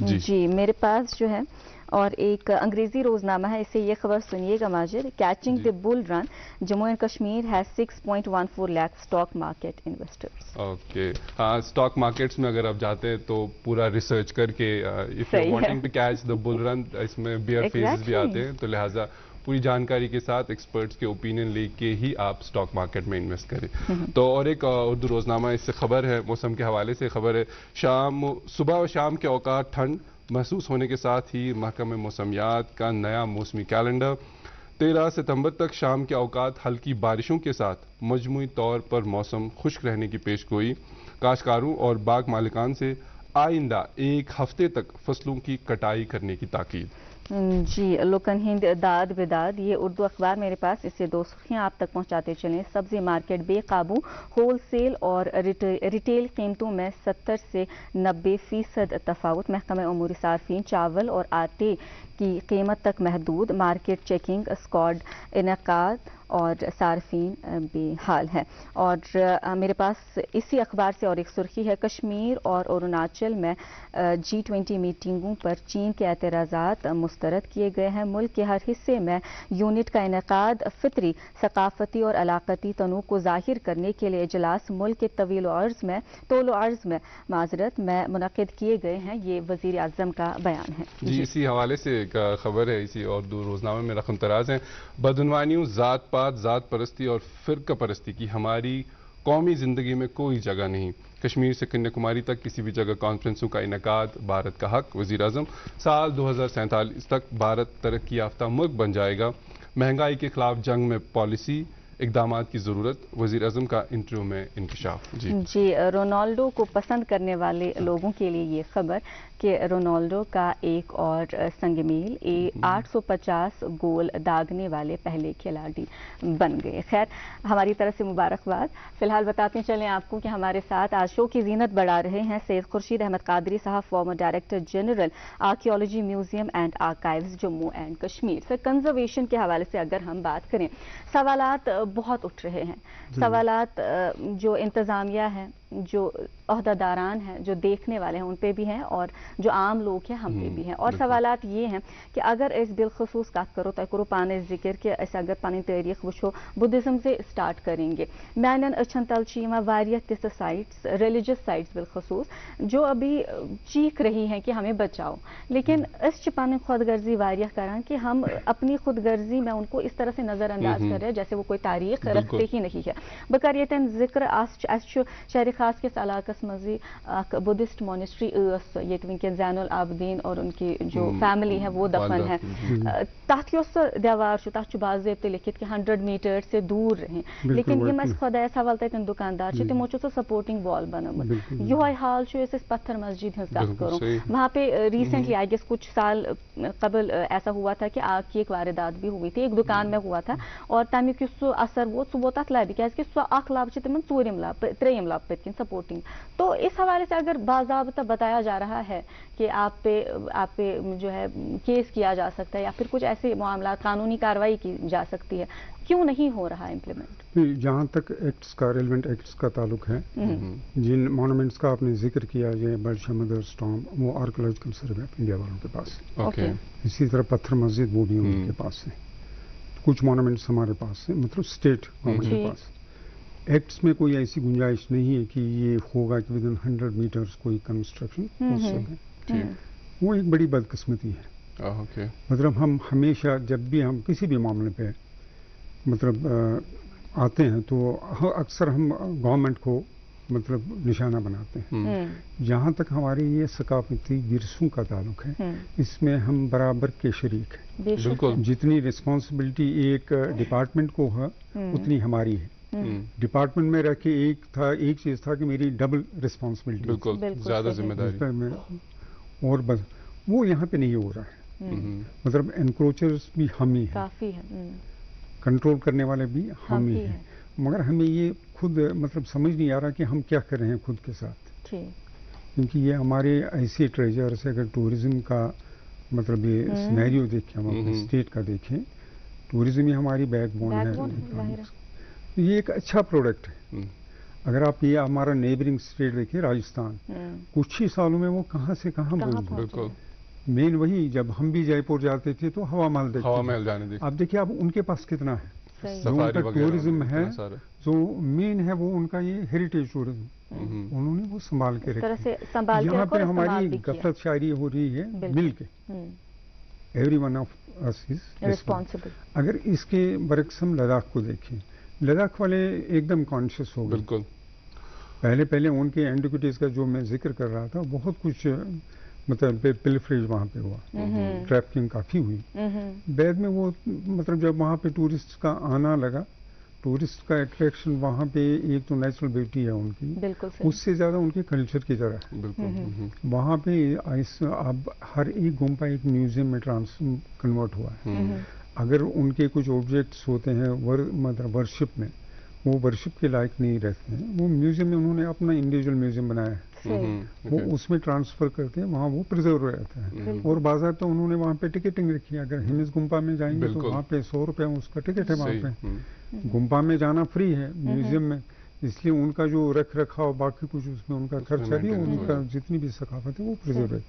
जी मेरे पास जो है और एक अंग्रेजी रोजनामा है, इससे ये खबर सुनिएगा Majid, catching the bull run, Jammu and Kashmir has 6.14 lakh stock market investors. Okay, हाँ, स्टॉक मार्केट्स में अगर आप जाते हैं तो पूरा रिसर्च करके if you wanting to catch the bull run, इसमें बियर फेजेस भी आते हैं, तो लिहाजा پوری جانکاری کے ساتھ ایکسپرٹس کے اوپینین لے کے ہی آپ اسٹاک مارکیٹ میں انویسٹ کریں. تو اور ایک اردو روزنامہ اس سے خبر ہے، موسم کے حوالے سے خبر ہے، صبح و شام کے اوقات ٹھنڈ محسوس ہونے کے ساتھ ہی محکمہ موسمیات کا نیا موسمی کیلنڈر. 13 ستمبر تک شام کے اوقات ہلکی بارشوں کے ساتھ مجموعی طور پر موسم خشک رہنے کی پیشگوئی. کاشتکاروں اور باغ مالکان سے آئندہ ایک ہفتے تک فصلوں کی کٹائی کرنے کی تاکید. جی، لوکن ہند داد بداد، یہ اردو اخبار میرے پاس، اس سے 2 سرخیاں آپ تک پہنچاتے چلیں. سبزی مارکیٹ بے قابو، ہول سیل اور ریٹیل قیمتوں میں 70 سے 90% تفاوت. محکمہ امور صارفین چاول اور آٹے کی قیمت تک محدود. مارکیٹ چیکنگ اسکواڈ انعقاد اور صارفین بے حال ہے. اور میرے پاس اسی اخبار سے اور ایک سرخی ہے، کشمیر اور اروناچل میں G20 میٹنگوں پر چین کے اعتراضات مسترد کیے گئے ہیں. ملک کے ہر حصے میں یونٹ کا انعقاد فطری، ثقافتی اور علاقاتی تنوع کو ظاہر کرنے کے لیے اجلاس ملک کے طول و عرض میں معذرت میں منعقد کیے گئے ہیں. یہ وزیر اعظم کا بیان ہے. جی، اسی حوالے سے ایک خبر ہے، اسی اور دو روزنامے میں رقم تراز ہیں. بدعنوانیوں، ذات پات، ذات پرستی اور فرقہ پرستی کی ہماری قومی زندگی میں کوئی جگہ نہیں. کشمیر سے کنیا کماری تک کسی بھی جگہ کانفرنسوں کا انعقاد بھارت کا حق. وزیر اعظم، سال 2047 تک بھارت ترقی یافتہ ملک بن جائے گا. مہنگائی کے خلاف جنگ میں پالیسی اقدامات کی ضرورت. وزیر اعظم کا انٹرویو میں انکشاف. جی، رونالڈو کو پسند کرنے والے لوگوں کے لیے یہ خبر کہ رونالڈو کا ایک اور سنگ میل 850 گول داغنے والے پہلے کھلاڑی بن گئے. خیر، ہماری طرف سے مبارکباد. فی الحال بتاتے چلیں آپ کو کہ ہمارے ساتھ آج شو کی زینت بڑھا رہے ہیں سید خورشید احمد قادری صاحب، former director general archaeology museum and archives Jammu and Kashmir. Sir, conservation کے حوالے سے اگر ہم بات کریں، سوالات بہت اٹھ رہے ہیں. سوالات جو انتظامیہ ہے، جو عہدہ داران ہیں، جو دیکھنے والے ہیں ان پہ بھی ہیں، اور جو عام لوگ ہیں ہم پہ بھی ہیں. اور سوالات یہ ہیں کہ اگر اس بالخصوص بات کرو تو کرو پانے ذکر کہ اس اگر پانی تاریخ وچھو بدھزم سے سٹارٹ کریں گے. میانن اچھن تل چیما واریہ تس سائٹس، ریلیجس سائٹس بالخصوص، جو ابھی چیخ رہی ہیں کہ ہمیں بچاؤ، لیکن اس چپانے خود غرضی واریہ کران کہ ہم اپنی خود غرضی میں ان کو اس طرح سے نظر انداز کر رہے ہیں جیسے وہ کوئی تاریخ رکھتے ہی نہیں ہے. بکریتن ذکر شہر خاص کس علاقہ مزی بدھسٹ مونسٹری یہ ونکن زین العابدین اور ان کی جو فیملی ہے وہ دفن ہے. تحت یس دیوار تک باضابطہ لکھت کہ 100 میٹر سے دور رہیں، لیکن یم خدا سوال تین دکاندار تمو سو سپورٹنگ وال بنوت. یہ حال پتھر مسجد ہز کت کروں، وہاں پہ ریسنٹلی آئی گیس کچھ سال قبل ایسا ہوا تھا کہ آگ کی ایک واردات بھی ہوئی تھی، ایک دکان میں ہوا تھا، اور تمیک سو اثر ووت سہ ووت ات لبہ کی سو اخ لب تمن ژورم لب تریم لب پتکن سپورٹنگ. تو اس حوالے سے اگر باضابطہ بتایا جا رہا ہے کہ آپ پہ جو ہے کیس کیا جا سکتا ہے یا پھر کچھ ایسے معاملات قانونی کارروائی کی جا سکتی ہے، کیوں نہیں ہو رہا امپلیمنٹ؟ جہاں تک ایکٹس کا ریلیونٹ ایکٹس کا تعلق ہے، جن مونومنٹس کا آپ نے ذکر کیا ہے، برشا مدرس ٹامب، وہ آرکیولوجیکل سروے آف انڈیا والوں کے پاس ہے. اسی طرح پتھر مسجد وہ بھی ان کے پاس ہے. کچھ مونومنٹس ہمارے پاس ہیں، مطلب اسٹیٹ گورنمنٹ کے پاس. ایکٹس میں کوئی ایسی گنجائش نہیں ہے کہ یہ ہوگا کہ ودن 100 میٹرز کوئی کنسٹرکشن ہو سکے. وہ ایک بڑی بدقسمتی ہے. مطلب ہم ہمیشہ جب بھی ہم کسی بھی معاملے پہ مطلب آتے ہیں تو اکثر ہم گورنمنٹ کو مطلب نشانہ بناتے ہیں. جہاں تک ہمارے یہ ثقافتی ورثوں کا تعلق ہے، اس میں ہم برابر کے شریک ہیں. جتنی رسپانسبلٹی ایک ڈپارٹمنٹ کو ہے اتنی ہماری ہے. ڈپارٹمنٹ میں رہ کے ایک چیز تھا کہ میری ڈبل رسپانسبلٹی، بالکل زیادہ ذمہ داری، اور بس وہ یہاں پہ نہیں ہو رہا ہے. مطلب انکروچرز بھی ہم ہی ہیں، کنٹرول کرنے والے بھی ہم ہی ہیں، مگر ہمیں یہ خود مطلب سمجھ نہیں آ رہا کہ ہم کیا کر رہے ہیں خود کے ساتھ. کیونکہ یہ ہمارے ایسے ٹریجرس ہے. اگر ٹورزم کا مطلب یہ سینیریو دیکھیں، ہم اپنے اسٹیٹ کا دیکھیں، ٹورزم ہی ہماری بیک بون ہے. یہ ایک اچھا پروڈکٹ ہے. اگر آپ یہ ہمارا نیبرنگ اسٹیٹ دیکھیں راجستھان، کچھ ہی سالوں میں وہ کہاں سے کہاں پہنچ گئے. مین وہی، جب ہم بھی جے پور جاتے تھے تو ہوا محل دیکھتے، اب دیکھیے اب ان کے پاس کتنا ہے. جو ان کا ٹورزم ہے، جو مین ہے وہ ان کا یہ ہیریٹیج ٹورزم، انہوں نے وہ سنبھال کے رکھا. یہاں پہ ہماری غفلت شاعری ہو رہی ہے مل کے. Every one of us is responsible. अगर इसके बरक्स हम लद्दाख को देखें, लद्दाख वाले एकदम कॉन्शियस हो गए। बिल्कुल। पहले उनके एंटिक्विटीज का जो मैं जिक्र कर रहा था, बहुत कुछ मतलब पिलफरेज वहाँ पे हुआ, ट्रैफिकिंग काफ़ी हुई। बाद में वो मतलब जब वहाँ पे टूरिस्ट का आना लगा, टूरिस्ट का अट्रैक्शन वहाँ पे एक तो नेचुरल ब्यूटी है उनकी, उससे ज़्यादा उनके कल्चर की तरह है। वहाँ पे अब हर एक गुम्पा एक म्यूजियम में कन्वर्ट हुआ है। अगर उनके कुछ ऑब्जेक्ट्स होते हैं मतलब वर्शिप में, वो वर्शिप के लायक नहीं रहते हैं, वो म्यूजियम में उन्होंने अपना इंडिविजुअल म्यूजियम बनाया है, वो उसमें ट्रांसफर करते हैं, वहाँ वो प्रिजर्व रहता है। और बाजार तो उन्होंने वहाँ पे टिकटिंग रखी है। अगर हिमिस गुम्पा में जाएंगे तो वहाँ पे 100 रुपया उसका टिकट है। वहाँ पे गुम्पा में जाना फ्री है, म्यूजियम में, इसलिए उनका जो रख रखाव बाकी कुछ उसमें उनका खर्चा भी, उनका जितनी भी सकाफत है वो प्रिजर्व है।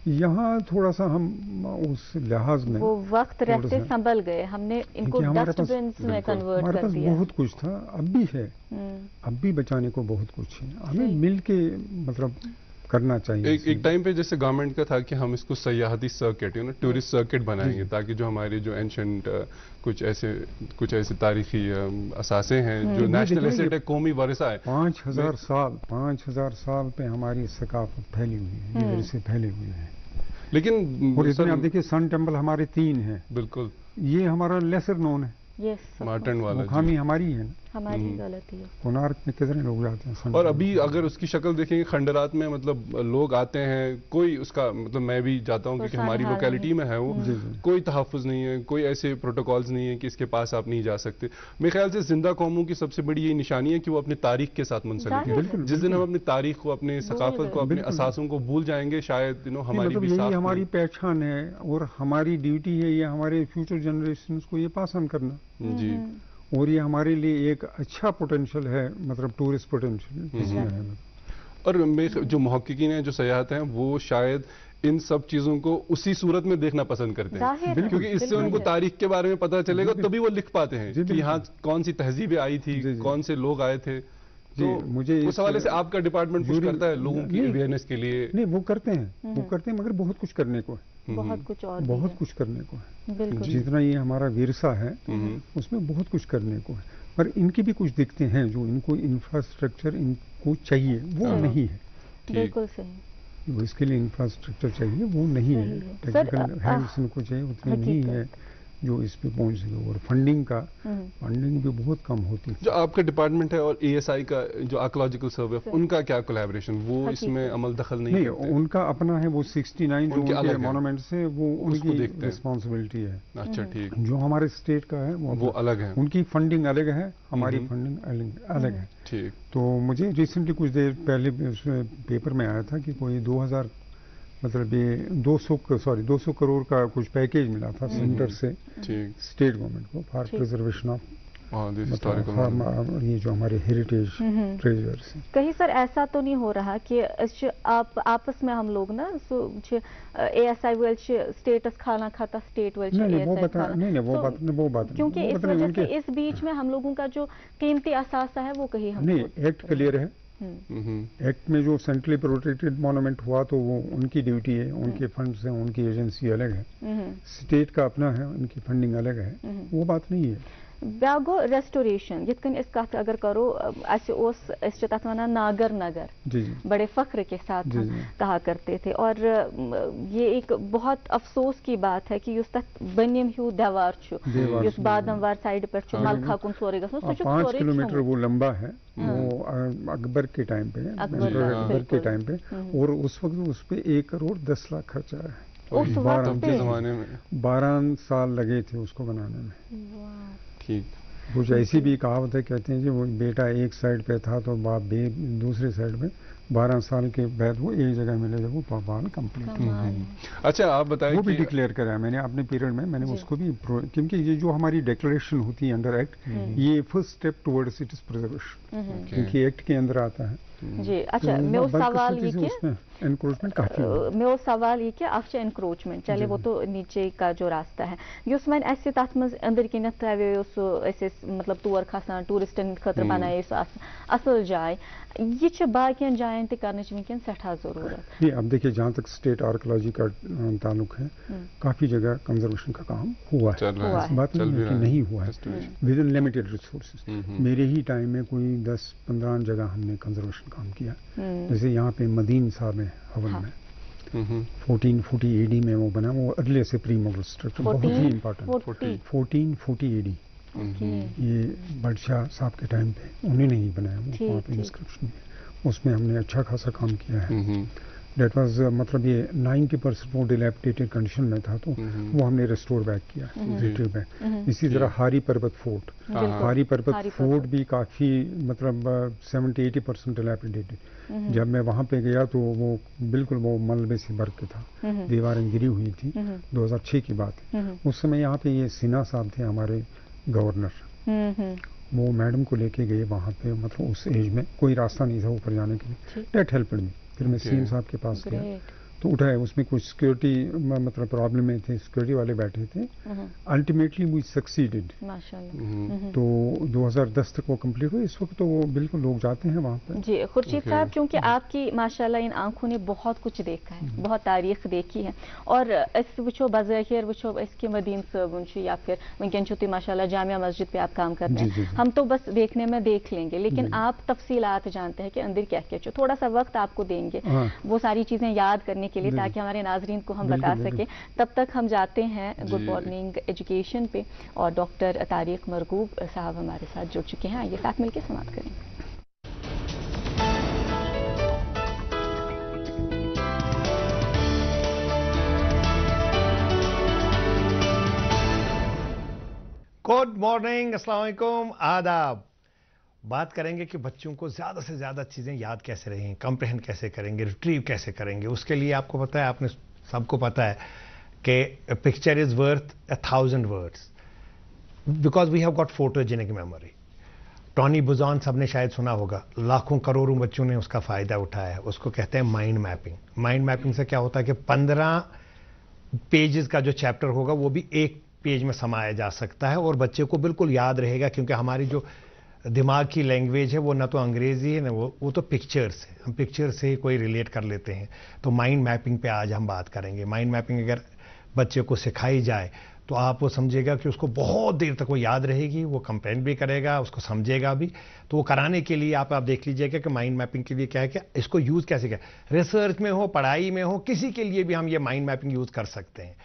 यहाँ थोड़ा सा हम उस लिहाज में वो वक्त रहते संभल गए, हमने इनको डस्टबिन्स में कन्वर्ट कर दिया। बहुत कुछ था, अब भी है, अब भी बचाने को बहुत कुछ है, हमें मिल के मतलब करना चाहिए। एक टाइम पे जैसे गवर्नमेंट का था कि हम इसको सयाहती सर्किट, टूरिस्ट सर्किट बनाएंगे, ताकि जो हमारे जो एंशंट कुछ ऐसे तारीखी असासे हैं जो नेशनल एसेट है, कौमी वरसा है, 5000 साल पे हमारी सकाफत फैली हुई है, इधर से फैले हुए हैं। लेकिन और इसमें आप देखिए सन टेम्पल हमारे 3 हैं। बिल्कुल, ये हमारा लेसर नोन है, मार्टन वाला खामी हमारी है ना, हमारी गलती है। कोणार्क में कितने लोग जाते हैं। और अभी अगर उसकी शक्ल देखेंगे, खंडरात में मतलब लोग आते हैं, कोई उसका मतलब मैं भी जाता हूँ क्योंकि हमारी लोकेलिटी में है वो, कोई तहफ़्फ़ुज़ नहीं है, कोई ऐसे प्रोटोकॉल्स नहीं है कि इसके पास आप नहीं जा सकते। मेरे ख्याल से जिंदा कौमों की सबसे बड़ी ये निशानी है कि वो अपनी तारीख के साथ मुंसलिक है। जिस दिन हम अपनी तारीख को, अपने सकाफत को, अपने असासों को भूल जाएंगे, शायद हमारी भी यही हमारी पहचान है और हमारी ड्यूटी है, ये हमारे फ्यूचर जनरेशन को ये पास ऑन करना जी। और ये हमारे लिए एक अच्छा पोटेंशियल है, मतलब टूरिस्ट पोटेंशियल। और जो मुहक्किकीन हैं, जो सयाहत हैं, वो शायद इन सब चीजों को उसी सूरत में देखना पसंद करते हैं, क्योंकि इससे उनको तारीख के बारे में पता चलेगा, तभी वो लिख पाते हैं कि यहाँ कौन सी तहजीबें आई थी, कौन से लोग आए थे। तो मुझे उस हवाले से आपका डिपार्टमेंट कुछ करता है लोगों की अवेयरनेस के लिए? नहीं, वो करते हैं, मगर बहुत कुछ करने को है, बहुत कुछ करने को है। जितना ये हमारा विरसा है उसमें बहुत कुछ करने को है, पर इनके भी कुछ दिखते हैं जो इनको इंफ्रास्ट्रक्चर इनको चाहिए, वो नहीं है। बिल्कुल सही, इसके लिए इंफ्रास्ट्रक्चर चाहिए, वो नहीं है। टेक्निकल हैंड्स इनको चाहिए, उतने नहीं है जो इस पे पहुंच सके। और फंडिंग भी बहुत कम होती है। जो आपका डिपार्टमेंट है और ASI का जो आर्कियोलॉजिकल सर्वे, उनका क्या कोलैबोरेशन? वो इसमें अमल दखल नहीं करते? उनका अपना है, वो 69 जो उनके मॉन्यूमेंट्स है, वो उनकी रिस्पॉन्सिबिलिटी है। अच्छा, ठीक। जो हमारे स्टेट का है वो अलग है, उनकी फंडिंग अलग है, हमारी फंडिंग अलग है। ठीक। तो मुझे रिसेंटली कुछ देर पहले पेपर में आया था कि कोई 2000 मतलब ये 200 करोड़ का कुछ पैकेज मिला था सेंटर से स्टेट गवर्नमेंट को फॉर प्रिजर्वेशन ऑफ ये जो हमारे हेरिटेज ट्रेजर्स हैं। कहीं सर ऐसा तो नहीं हो रहा कि आप आपस में हम लोग ना ASI वेल स्टेटस खाना खाता स्टेट वेल वो बात क्योंकि इस वजह से इस बीच में हम लोगों का जो कीमती असासा है वो कहीं हम नहीं, एक्ट क्लियर है। एक्ट में जो सेंट्रली प्रोटेक्टेड मॉन्यूमेंट हुआ तो वो उनकी ड्यूटी है, उनके फंड्स हैं, उनकी एजेंसी अलग है, स्टेट का अपना है, उनकी फंडिंग अलग है, वो बात नहीं है। ब्यागो रेस्टोरेशन जितकन इस कथ अगर करो तथ वनान नागर नगर, बड़े फख्र के साथ हम कहा करते थे। और ये एक बहुत अफसोस की बात है कि बनिम ह्यू देवार बादमवार साइड पर मलखा कुन सोरे 5 किलोमीटर वो लंबा है, वो अकबर के टाइम पे और उस वक्त उस पे 1 करोड़ 10 लाख खर्चा है। उस वक्त के जमाने में 12 साल लगे थे उसको बनाने में। ठीक। कुछ ऐसी भी कहावत है, कहते हैं कि वो बेटा एक साइड पे था तो बाप दूसरे साइड पे, 12 साल के बाद वो एक जगह मिले जब वो पापाल कंप्लीट। अच्छा, आप बताएं। वो भी डिक्लेयर करा मैंने अपने पीरियड में, मैंने उसको भी, क्योंकि ये जो हमारी डिक्लेरेशन होती है अंडर एक्ट, ये first step towards it is preservation, क्योंकि एक्ट के अंदर आता है जी। अच्छा, मैं उस सवाल ये एनक्रोचमेंट काफी, मैं उस सवाल ये कि आप एनक्रोचमेंट चले वो तो नीचे का जो रास्ता है युस वन ऐसे तथ मज अंदर किन ऐसे मतलब तौर खसान टूरिस्टन खतर बनाए असल जाय, ये बाकियन जायन डिजाइन तक करने वनकन सठा जरूरत। नहीं, अब देखिए जहाँ तक स्टेट आर्कोलॉजी का ताल्लुक है, काफी जगह कंजर्वेशन का काम हुआ है, बात नहीं हुआ है विद इन लिमिटेड रिसोर्सेज। मेरे ही टाइम में कोई 10-15 जगह हमने कंजर्वेशन काम किया। जैसे यहाँ पे मदीन साहब है हवन में, 1440 AD में वो बना, वो अगले से प्री मुगल स्ट्रक्चर, बहुत ही इम्पोर्टेंट। 1440 AD ये बादशाह साहब के टाइम पे उन्होंने ही बनाया वो, वहाँ पे इंस्क्रिप्शन है, उसमें हमने अच्छा खासा काम किया है। डेट वाज मतलब ये 90% वो डिलैपिडेटेड कंडीशन में था, तो वो हमने रिस्टोर बैक किया, रिट्रीव बैक। इसी तरह हारी पर्वत फोर्ट, हारी पर्वत फोर्ट भी काफ़ी मतलब 70-80% डिलैपिडेटेड। जब मैं वहाँ पे गया तो वो बिल्कुल वो मलबे से भर के था, दीवारें गिरी हुई थी। 2006 की बात है। उस समय यहाँ पे ये सिन्हा साहब थे हमारे गवर्नर, वो मैडम को लेके गए वहाँ पे, मतलब उस एज में कोई रास्ता नहीं था ऊपर जाने के लिए, डेट हेल्प मी। फिर मैं सीएम साहब के पास गया तो उठाया, उसमें कुछ सिक्योरिटी मतलब प्रॉब्लम में थे, सिक्योरिटी वाले बैठे थे। अल्टीमेटली वी सक्सीडेड माशाल्लाह। तो 2010 तक वो कंप्लीट हुई। इस वक्त तो वो बिल्कुल लोग जाते हैं वहाँ पर। जी खुर्शीद साहब, क्योंकि आपकी माशाल्लाह इन आंखों ने बहुत कुछ देखा है, बहुत तारीख देखी है, और इस वो बज़ाहिर वो इसके मदीन साहब या फिर वनकन छुट्टी माशाल्लाह जामिया मस्जिद पे आप काम करते हैं, हम तो बस देखने में देख लेंगे, लेकिन आप तफसीलात जानते हैं कि अंदर क्या क्या। थोड़ा सा वक्त आपको देंगे वो सारी चीजें याद करने के लिए, ताकि हमारे नाजरीन को हम बता सकें। तब तक हम जाते हैं गुड मॉर्निंग एजुकेशन पे, और डॉक्टर तारिक मरगूब साहब हमारे साथ जुड़ चुके हैं। आइए साथ मिलकर समाप्त करें। गुड मॉर्निंग, अस्सलाम वालेकुम, आदाब। बात करेंगे कि बच्चों को ज़्यादा से ज़्यादा चीज़ें याद कैसे रहेंगी, कंप्रेहेंड कैसे करेंगे, रिट्रीव कैसे करेंगे। उसके लिए आपको पता है, आपने सबको पता है कि picture is worth 1000 words, because we have got photogenic memory. Tony Buzan सबने शायद सुना होगा, लाखों करोड़ों बच्चों ने उसका फ़ायदा उठाया है। उसको कहते हैं माइंड मैपिंग। माइंड मैपिंग से क्या होता है कि 15 पेजेस का जो चैप्टर होगा वो भी एक पेज में समाया जा सकता है, और बच्चे को बिल्कुल याद रहेगा, क्योंकि हमारी जो दिमाग की लैंग्वेज है वो ना तो अंग्रेजी है ना वो तो पिक्चर्स है, हम पिक्चर से ही कोई रिलेट कर लेते हैं। तो माइंड मैपिंग पे आज हम बात करेंगे। माइंड मैपिंग अगर बच्चे को सिखाई जाए तो आप वो समझेगा कि उसको बहुत देर तक वो याद रहेगी, वो कंप्लेंट भी करेगा, उसको समझेगा भी। तो वो कराने के लिए आप देख लीजिएगा कि माइंड मैपिंग के लिए क्या है, कि इसको यूज़ कैसे करें। रिसर्च में हो, पढ़ाई में हो, किसी के लिए भी हम ये माइंड मैपिंग यूज़ कर सकते हैं।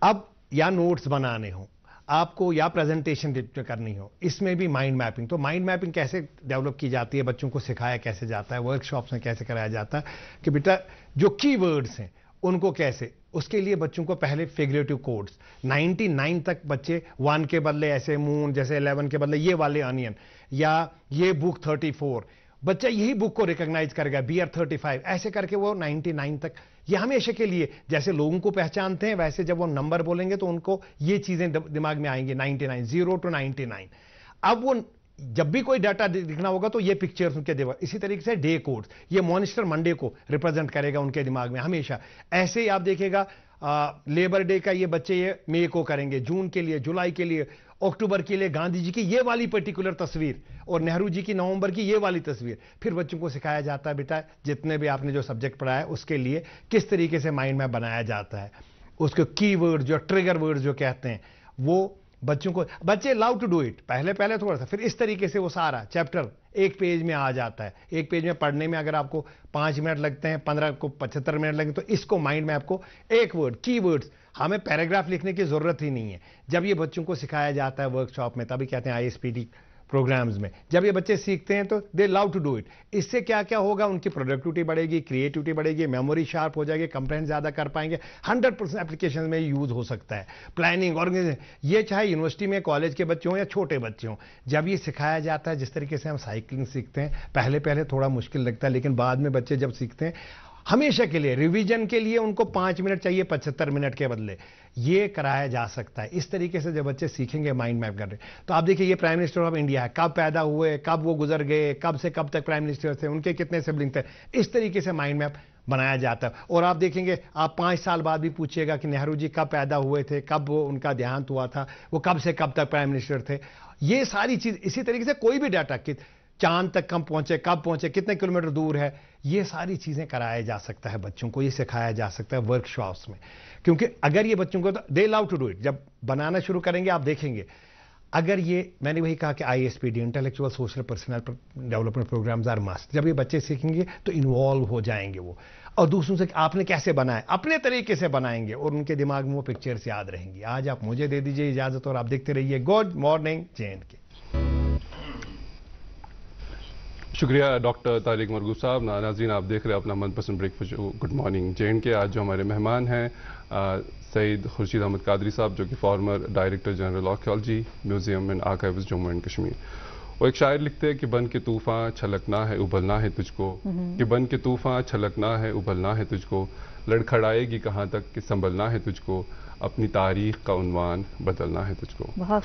अब या नोट्स बनाने हो आपको, या प्रेजेंटेशन करनी हो, इसमें भी माइंड मैपिंग। तो माइंड मैपिंग कैसे डेवलप की जाती है, बच्चों को सिखाया कैसे जाता है, वर्कशॉप्स में कैसे कराया जाता है कि बेटा जो की वर्ड्स हैं उनको कैसे। उसके लिए बच्चों को पहले फिगरेटिव कोड्स, 99 तक बच्चे 1 के बदले ऐसे मून, जैसे 11 के बदले ये वाले अनियन, या ये बुक 34, बच्चा यही बुक को रिकॉग्नाइज करेगा, बियर 35, ऐसे करके वो 99 तक, ये हमेशा के लिए जैसे लोगों को पहचानते हैं वैसे जब वो नंबर बोलेंगे तो उनको ये चीजें दिमाग में आएंगी, 99, 0 to 99। अब वो जब भी कोई डाटा दिखना होगा तो ये पिक्चर्स उनके दिमाग। इसी तरीके से डे कोड्स, ये मॉनिस्टर मंडे को रिप्रेजेंट करेगा उनके दिमाग में हमेशा। ऐसे ही आप देखेगा लेबर डे का ये बच्चे ये मई को करेंगे, जून के लिए, जुलाई के लिए, अक्टूबर के लिए गांधी जी की ये वाली पर्टिकुलर तस्वीर, और नेहरू जी की नवंबर की ये वाली तस्वीर। फिर बच्चों को सिखाया जाता है बेटा जितने भी आपने जो सब्जेक्ट पढ़ा है उसके लिए किस तरीके से माइंड मैप बनाया जाता है। उसके कीवर्ड जो ट्रिगर वर्ड जो कहते हैं वो बच्चों को, बच्चे लव टू डू इट, पहले थोड़ा सा, फिर इस तरीके से वो सारा चैप्टर एक पेज में आ जाता है। एक पेज में पढ़ने में अगर आपको 5 मिनट लगते हैं, 15 को 75 मिनट लगेंगे, तो इसको माइंड मैप को एक वर्ड, कीवर्ड्स, हमें पैराग्राफ लिखने की जरूरत ही नहीं है। जब ये बच्चों को सिखाया जाता है वर्कशॉप में, तभी कहते हैं ISPD प्रोग्राम्स में, जब ये बच्चे सीखते हैं तो they love to do it. इससे क्या क्या होगा, उनकी प्रोडक्टिविटी बढ़ेगी, क्रिएटिविटी बढ़ेगी, मेमोरी शार्प हो जाएगी, कंप्रेहेंड ज्यादा कर पाएंगे। 100% एप्लीकेशन में यूज हो सकता है। प्लानिंग, ऑर्गेनाइजेशन, ये चाहे यूनिवर्सिटी में, कॉलेज के बच्चे हों या छोटे बच्चे हों, जब ये सिखाया जाता है, जिस तरीके से हम साइकिलिंग सीखते हैं, पहले थोड़ा मुश्किल लगता है, लेकिन बाद में बच्चे जब सीखते हैं, हमेशा के लिए रिवीजन के लिए उनको 5 मिनट चाहिए 75 मिनट के बदले, ये कराया जा सकता है। इस तरीके से जब बच्चे सीखेंगे माइंड मैप कर रहे, तो आप देखिए ये प्राइम मिनिस्टर ऑफ इंडिया है, कब पैदा हुए, कब वो गुजर गए, कब से कब तक प्राइम मिनिस्टर थे, उनके कितने सिबलिंग थे, इस तरीके से माइंड मैप बनाया जाता है। और आप देखेंगे, आप 5 साल बाद भी पूछिएगा कि नेहरू जी कब पैदा हुए थे, कब वो उनका देहांत हुआ था, वो कब से कब तक प्राइम मिनिस्टर थे, ये सारी चीज। इसी तरीके से कोई भी डाटा कि चांद तक कब पहुंचे, कितने किलोमीटर दूर है, ये सारी चीजें कराया जा सकता है बच्चों को, ये सिखाया जा सकता है वर्कशॉप्स में। क्योंकि अगर ये बच्चों को, they love to do it, जब बनाना शुरू करेंगे आप देखेंगे, अगर ये, मैंने वही कहा कि ISPD, intellectual social personal development programmes are must, जब ये बच्चे सीखेंगे तो इन्वॉल्व हो जाएंगे वो, और दूसरों से आपने कैसे बनाया, अपने तरीके से बनाएंगे, और उनके दिमाग में वो पिक्चर्स याद रहेंगी। आज आप मुझे दे दीजिए इजाजत, और आप देखते रहिए गुड मॉर्निंग J&K। शुक्रिया डॉक्टर तारिक मरगूब साहब। नाज़रीन, आप देख रहे हैं अपना मनपसंद breakfast show good morning J&K। आज जो हमारे मेहमान हैं सईद खुर्शीद अहमद कादरी साहब, जो कि farmer director general archaeology museum and archives Jammu and Kashmir. वो एक शायर लिखते हैं कि बन के तूफान छलकना है उबलना है तुझको, कि बन के तूफान छलकना है उबलना है तुझको, लड़खड़ाएगी कहाँ तक कि संभलना है तुझको, अपनी तारीख का उन्वान बदलना है तुझको। बहुत।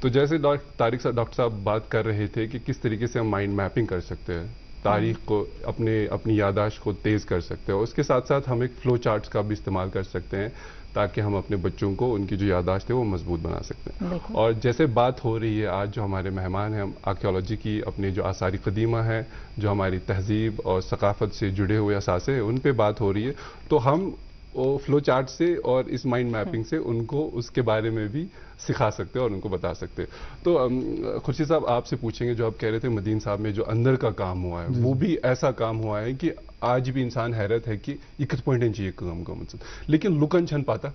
तो जैसे डॉक्टर साहब बात कर रहे थे कि किस तरीके से हम माइंड मैपिंग कर सकते हैं, तारीख को, अपनी यादाश्त को तेज़ कर सकते हैं, और उसके साथ साथ हम एक फ्लो चार्ट्स का भी इस्तेमाल कर सकते हैं ताकि हम अपने बच्चों को उनकी जो यादाश्त है वो मजबूत बना सकते हैं। और जैसे बात हो रही है, आज जो हमारे मेहमान हैं, हम आर्कियोलॉजी की अपनी जो आसारी कदीमा है, जो हमारी तहजीब और सकाफत से जुड़े हुए असासे हैं, उन पे बात हो रही है, तो हम वो फ्लो चार्ट से और इस माइंड मैपिंग से उनको उसके बारे में भी सिखा सकते हैं और उनको बता सकते हैं। तो खुर्शीद साहब, आपसे पूछेंगे, जो आप कह रहे थे मदीन साहब में जो अंदर का काम हुआ है, वो भी ऐसा काम हुआ है कि आज भी इंसान हैरत है कि ये कित पॉइंट चाहिए काम का मतलब, लेकिन लुकन छन पाता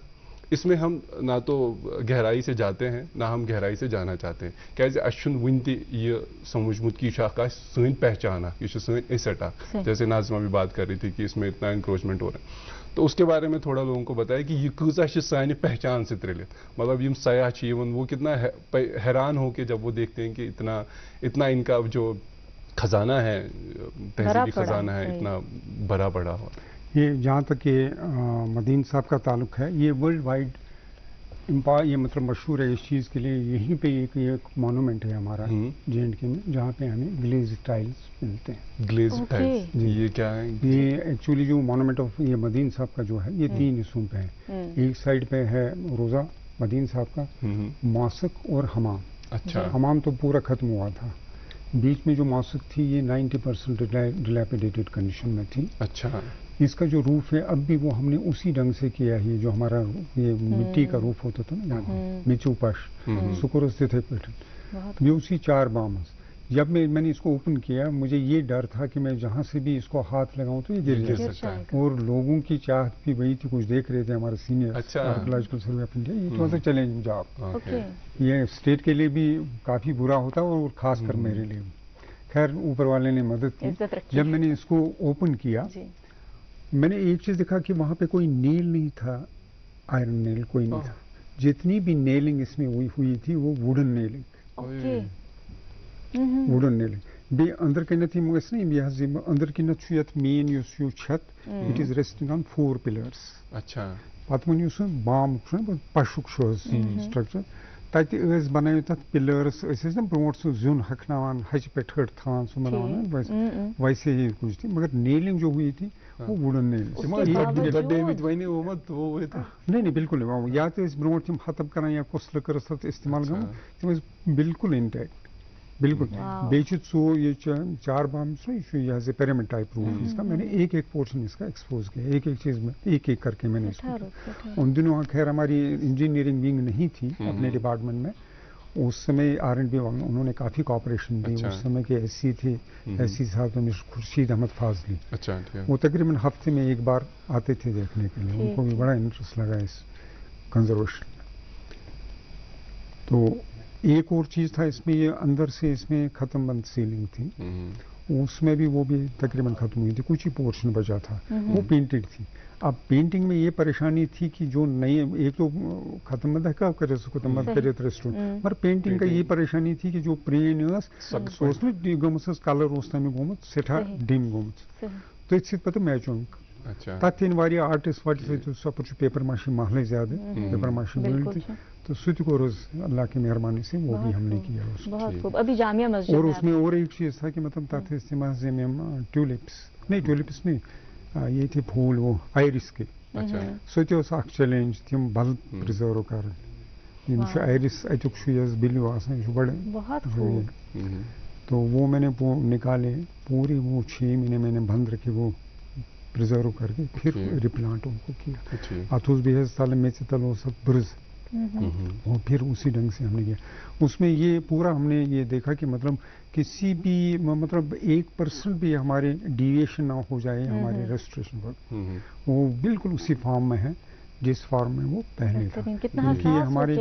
इसमें हम ना तो गहराई से जाते हैं ना हम गहराई से जाना चाहते हैं। कैसे अशुन वनती ये समझमुत की शाखा सैन पहचाना, ये सैन एसेटा, जैसे नाज़िमा भी बात कर रही थी कि इसमें इतना इंक्रोचमेंट हो रहा है, तो उसके बारे में थोड़ा लोगों को बताया कि ये कूजा सानी पहचान से त्रिलित, मतलब यम सयाह वो कितना हैरान हो के जब वो देखते हैं कि इतना इनका जो खजाना है, तहजीबी खजाना है, इतना भरा पड़ा हो। ये जहाँ तक ये मदीन साहब का ताल्लुक है, ये वर्ल्ड वाइड ये मतलब मशहूर है इस चीज़ के लिए। यहीं पे एक मॉन्यूमेंट है हमारा J&K में, जहाँ पे हमें ग्लेज टाइल्स मिलते हैं। ग्लेज टाइल्स ये क्या है? ये एक्चुअली जो मॉन्यूमेंट ऑफ ये मदीन साहब का जो है, ये 3 हिस्सों पे है। एक साइड पे है रोज़ा मदीन साहब का, मौसक और हमाम। अच्छा। हमाम तो पूरा खत्म हुआ था, बीच में जो मौसक थी ये 90% डिलैपिडेटेड कंडीशन में थी। अच्छा। इसका जो रूफ है अब भी वो हमने उसी ढंग से किया है, जो हमारा ये मिट्टी का रूफ होता था ना, मिचूपाश सुकुर स्थित है, ये उसी 4 बामस। जब मैंने इसको ओपन किया, मुझे ये डर था कि मैं जहाँ से भी इसको हाथ लगाऊं तो ये गिर सकता है, और लोगों की चाहत भी वही थी, कुछ देख रहे थे हमारे senior archaeological survey of India, ये थोड़ा सा चैलेंज जॉब, ये स्टेट के लिए भी काफी बुरा होता और खास कर मेरे लिए। खैर ऊपर वाले ने मदद की। जब मैंने इसको ओपन किया, मैंने एक चीज देखा कि वहां पे कोई नेल नहीं था, आयरन नेल कोई नहीं था। जितनी भी नेलिंग इसमें हुई थी वो वुडन नेलिंग, वुडन नेलिंग बे अंदर कन थी मगर नहीं अंदर कन मेन यू छत, it is resting on 4 pillars. अच्छा। पत वन बाम पशुक स्ट्रक्चर तत बनायो तथ पिलर्स ना ब्रोट सह जुन हकनावान हज पे ठट थान सह बनावान, वैसे ही कुछ थी, मगर नेलिंग जो हुई थी वो वुडन नेलिंग। नहीं बिल्कुल नहीं, या तो ब्रोट तम हतब कर या कुछ लकर इस्तेमाल गम तम बिल्कुल इंटैक्ट, बिल्कुल। ये 4 बाम ये पिरामिड टाइप रूफ इसका। मैंने एक पोर्शन इसका एक्सपोज किया, एक चीज में एक करके मैंने इसको। उन दिनों खैर हमारी इंजीनियरिंग विंग नहीं थी अपने डिपार्टमेंट में, उस समय R&B उन्होंने काफी कॉपरेशन दी। उस समय के SC थे, SC साहब तो मिस्टर खुर्शीद अहमद फाजली। अच्छा। वो तकरीबन हफ्ते में एक बार आते थे देखने के लिए, उनको भी बड़ा इंटरेस्ट लगा इस कंजर्वेशन में। तो एक और चीज था इसमें, ये अंदर से इसमें खत्म बंद सीलिंग थी, उसमें भी वो भी तकरीबन खत्म हुई थी, कुछ ही पोर्शन बचा था, वो पेंटेड थी। अब पेंटिंग में ये परेशानी थी कि जो नई, एक तो खत्म बंद का करे रेस्टोरेंट, मगर पेंटिंग का ये परेशानी थी कि जो प्रेन गमस कलर तमें गोमुत सेठा डिम गोमुत, तो पता मैचुंग तथ आर्टिस्ट वार्टिस्ट सपर पेपर माशी महल ज्यादा पेपर माशी मिलती, तो सुत को रोज अल्लाह की मेहरबानी से वो भी हमने किया उसको। अभी जामिया मस्जिद और उसमें और एक चीज था कि मतलब तथ इस्तेमाल ट्यूलिप्स नहीं ये थे फूल वो आयरिस के, सह चैलेंज तम बल प्रिजर्व कर आयरिस अतुक बिल्यू बड़े। تو وہ میں نے نکالے پورے، وہ 6 مہینے میں نے بند رکھے، وہ پرزرو کر کے پھر ریپلانٹ ان کو کیا. اتھوس بھی سال میں سے تلو سب برز، اور پھر اسی ڈنگ سے ہم نے کیا. اس میں یہ پورا ہم نے یہ دیکھا کہ مطلب کسی بھی مطلب 1% بھی ہمارے ڈیویشن نہ ہو جائے ہمارے ریسٹوریشن پر، وہ بالکل اسی فارم میں ہے جس فارم میں وہ پہلے تھا. کیونکہ ہمارے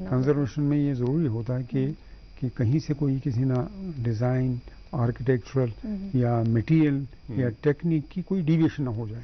کنزرویشن میں یہ ضروری ہوتا ہے کہ کہیں سے کوئی کسی نہ ڈیزائن، آرکیٹیکچرل یا میٹیریل یا ٹیکنیک کی کوئی ڈیویشن نہ ہو جائے.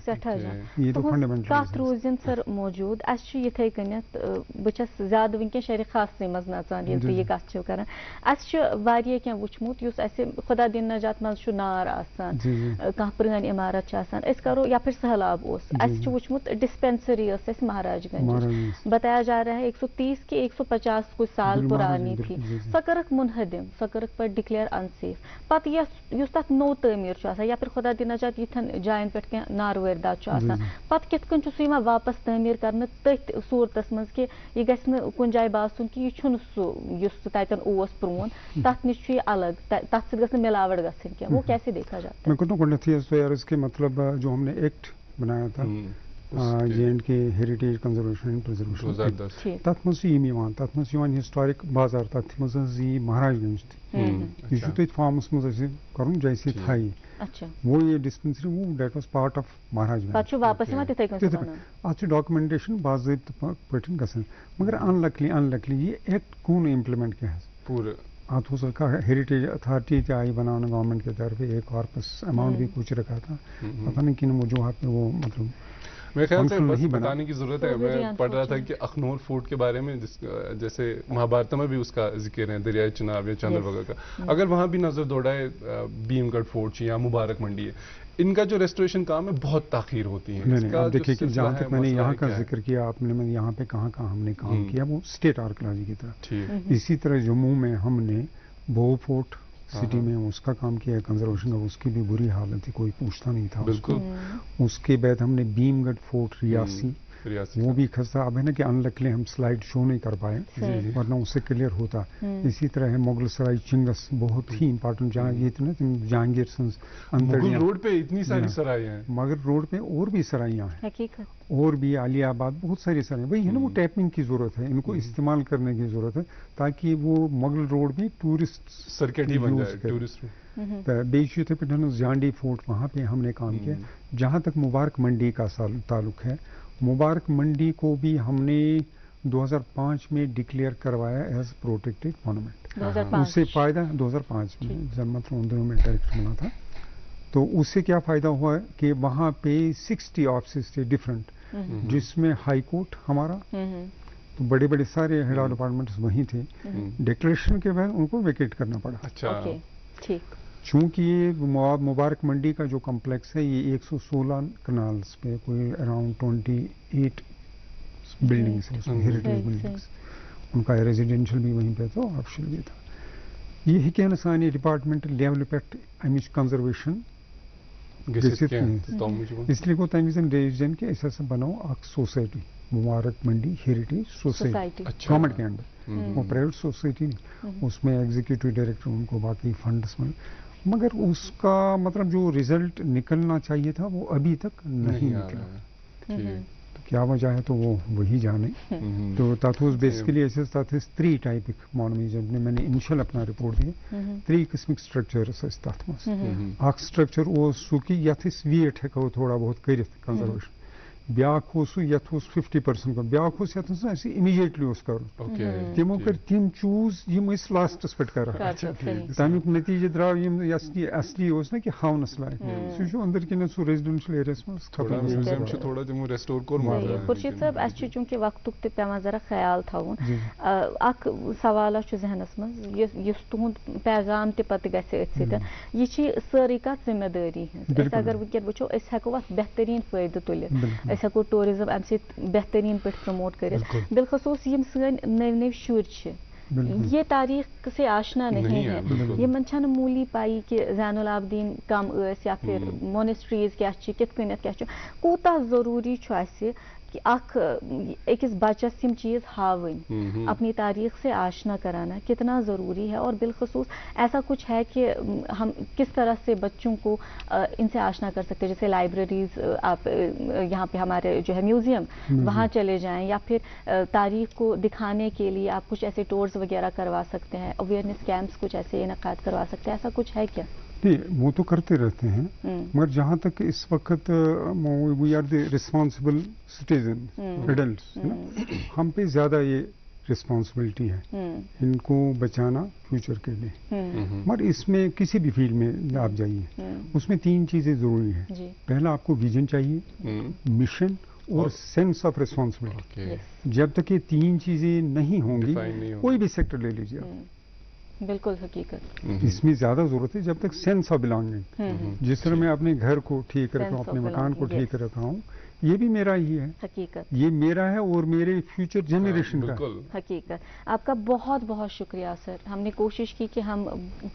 یہ تو فنڈامنٹل کت روزن سر موجود. اس یتھے کنیت بچس زیادہ ونکن شہر خاص مز نژان یل تھی یہ کت کران. اس واریاہ کینٛہہ وچھمت یس اسہ خدا دین نجات مز نار آسان، کانٛہہ پرٲنۍ عمارت آسان. أسۍ کرو یا پھر سہلاب اس اس وچھمت ڈسپینسری اس مہاراج گنج، بتایا جا رہا ہے 130 کہ 150 کچھ سال پرانی تھی. سۄ کٔرٕکھ منہدم، سۄ کٔرٕکھ پتہٕ ڈکلیئر انسیف. پتہ یس تک نو تعمیر یا پھر خدا دین نجات یتھن جائن پہ نار وٲرۍدات پتہ کت کن سہ واپس تعمیر کرنے تٔتھۍ صورتس مز کہ یہ گژھِ نہٕ کُنہِ جایہِ باسُن کہ یہ چھُنہٕ سُہ یُس تتن اوس پرون، تتھ نش چھُ یہ الگ، تتھ سۭتۍ گژھِ نہٕ ملاوٹ گژھٕنۍ کینٛہہ. وہ کیسے دیکھا جاتا ہے؟ میں کرتا ہوں گۄڈنیتھٕے حظ تۄہہِ عرض کہ مطلب جو ہم نے ایکٹ بنایا تھا J&K heritage conservation and preservation, تتھ مز تتھ مز ہسٹورک بازار، تتھ مز یہ مہاراج گنج تھی. یہ تھی فارمس مز کرن جیسے تھائی وہ یہ ڈسپنسری وہ دیٹ واز پارٹ آف مہاراج گنج. اتھ ڈاکومنٹیشن باضابطہ پٲٹھۍ گژھان، مگر انلکلی یہ ایکٹ کون امپلیمنٹ کیا پورے اتھ ہیریٹیج اتھارٹی تہ آئی بنانا گورنمنٹ کی طرف، ایک کارپس اماؤنٹ بھی کچھ رکھا تھا، پتہ نہیں کن وجوہات میں وہ مطلب میرے خیال سے بس بتانے کی ضرورت ہے. میں پڑھ رہا تھا کہ اخنور فورٹ کے بارے میں جیسے مہابھارت میں بھی اس کا ذکر ہے، دریائے چناب یا چندر بھگا کا. اگر وہاں بھی نظر دوڑائے بھیم گڑھ فورٹ یا مبارک منڈی ہے، ان کا جو ریسٹوریشن کام ہے بہت تاخیر ہوتی ہے. آپ دیکھیے کہ جہاں تک میں نے یہاں کا ذکر کیا آپ نے، یہاں پہ کہاں کہاں ہم نے کام کیا وہ اسٹیٹ آرکیالوجی کی طرف. اسی طرح جموں میں ہم نے بہو فورٹ سٹی میں اس کا کام کیا ہے کنزرویشن کا، اس کی بھی بری حالت تھی، کوئی پوچھتا نہیں تھا اس کو. اس کے بعد ہم نے بھیم گڑھ فورٹ ریاسی، وہ بھی خستہ. اب ہے نا کہ انلکلی ہم سلائڈ شو نہیں کر پائے ورنہ اس سے کلیئر ہوتا. اسی طرح ہے مغل سرائی چنگس، بہت ہی امپارٹنٹ، جہاں یہ تھے نا جہانگیر سنز مغل روڈ پہ اتنی ساری سرائیاں ہیں. مگر روڈ پہ اور بھی سرائیاں ہیں، اور بھی علی آباد بہت ساری سرائیاں. وہی ہے نا وہ ٹیپنگ کی ضرورت ہے، ان کو استعمال کرنے کی ضرورت ہے تاکہ وہ مغل روڈ بھی ٹورسٹ سرکٹ ہی بن جائے. ٹورسٹ بیچ تھے پہ جانڈی فورٹ، وہاں پہ ہم نے کام کیا. جہاں تک مبارک منڈی کا تعلق ہے، مبارک منڈی کو بھی ہم نے 2005 میں ڈکلیئر کروایا ایز پروٹیکٹڈ مونومنٹ. اس سے فائدہ 2005 میں مطلب ان دنوں میں ڈائریکٹر بنا تھا. تو اس سے کیا فائدہ ہوا کہ وہاں پہ 60 آفیسز تھے ڈفرنٹ، جس میں ہائی کورٹ ہمارا، تو بڑے بڑے سارے ہیڈ ڈپارٹمنٹس وہیں تھے. ڈکلیریشن کے بعد ان کو ویکیٹ کرنا پڑا. اچھا چونکہ یہ مبارک منڈی کا جو کمپلیکس ہے یہ 116 کنالز پہ کوئی اراؤنڈ 28 بلڈنگس ہیں، ہیریٹیج بلڈنگس. ان کا ریزیڈینشل بھی وہیں پہ تھا، آفیشل بھی تھا. یہ ہے کہ سانی ڈپارٹمنٹ لیول پہ امچ کنزرویشن گژھِتھ اس لیے گو تمہ وز ڈیسیجن کہ اس ہسا بنو اخ سوسائٹی مبارک منڈی ہیریٹیج سوسائٹی گورنمنٹ کے انڈر، وہ پرائیویٹ سوسائٹی نہیں. اس میں ایگزیکٹو ڈائریکٹر ان کو باقی فنڈس میں، مگر اس کا مطلب جو ریزلٹ نکلنا چاہیے تھا وہ ابھی تک نہیں نکلا. کیا وجہ ہے تو وہ وہی جانے. تو تاتھ بیسکلی ایسے تاتھ 3 ٹائپک مونومیزم میں نے انیشل اپنا رپورٹ دیا 3 قسمک سٹرکچرس تات مز. اخ سٹرکچر سہ کہ یتھ ویٹ ہیکو تھوڑا بہت کرت کنزرویشن، بیاکھ سہ یتھ 50% کر، بیاکھ یتھ اسی امیجیٹلی کرن. تمو کر تم چوز یم اس لاسٹس پہ کر. تمیک نتیجہ درو یم اصلی نا کہ ہاونس لائق سہ اندر کن سہ ریزیڈینشل ایریاس مز ختم. تھوڑا تمو ریسٹور کور. خورشید صاحب اس چونکہ وقتک تہ پیوان ذرا خیال تھاون. اخ سوال ذہنس مز یس تہد پیغام تہ پتہ گژھِ اتھ سۭتۍ، یہ چھ سٲرٕے کتھ ذمہ دٲری ہٕنٛز. اگر ونکٮ۪ن وٕچھو أسۍ ہٮ۪کو اتھ بہترین فٲیدٕ تُلِتھ، أسۍ ہٮ۪کو ٹوٗرِزم امہِ سۭتۍ بہترین پٲٹھۍ پرموٹ کٔرِتھ. بالخصوص یم سٲنۍ نٔوۍ نٔوۍ شُرۍ چھِ، یہ تاریخ سے آشنا نہیں ہے، یمن چھنہٕ موٗلی پایی کہ زین العابدین کم ٲسۍ یا پھر مونسٹریز کیا چھ، کِتھ کٔنٮ۪تھ کیا چھ. کوٗتاہ ضروٗری چھُ اسہِ کہ أکِس بچس یِم چیز ہاوٕنۍ اپنی تاریخ سے آشنا کرانا کتنا ضروری ہے، اور بالخصوص ایسا کچھ ہے کہ ہم کس طرح سے بچوں کو ان سے آشنا کر سکتے ہیں، جیسے لائبریریز، آپ یہاں پہ ہمارے جو ہے میوزیم، وہاں چلے جائیں، یا پھر تاریخ کو دکھانے کے لیے آپ کچھ ایسے ٹورز وغیرہ کروا سکتے ہیں، اویئرنیس کیمپس کچھ ایسے انعقاد کروا سکتے ہیں، ایسا کچھ ہے کیا؟ نہیں، وہ تو کرتے رہتے ہیں، مگر جہاں تک اس وقت we are the responsible citizen adults, ہم پہ زیادہ یہ رسپانسبلٹی ہے ان کو بچانا فیوچر کے لیے. مگر اس میں کسی بھی فیلڈ میں آپ جائیے، اس میں 3 چیزیں ضروری ہیں. پہلا آپ کو ویژن چاہیے، مشن اور سینس آف ریسپانسبلٹی. جب تک یہ 3 چیزیں نہیں ہوں گی، کوئی بھی سیکٹر لے لیجیے آپ، بالکل حقیقت اس میں زیادہ ضرورت ہے. جب تک سینس آف بلانگنگ، جس طرح میں اپنے گھر کو ٹھیک رکھا ہوں، اپنے مکان کو ٹھیک رکھا ہوں، یہ بھی میرا ہی ہے، حقیقت یہ میرا ہے اور میرے فیوچر جنریشن کا. حقیقت. آپ کا بہت بہت شکریہ سر. ہم نے کوشش کی کہ ہم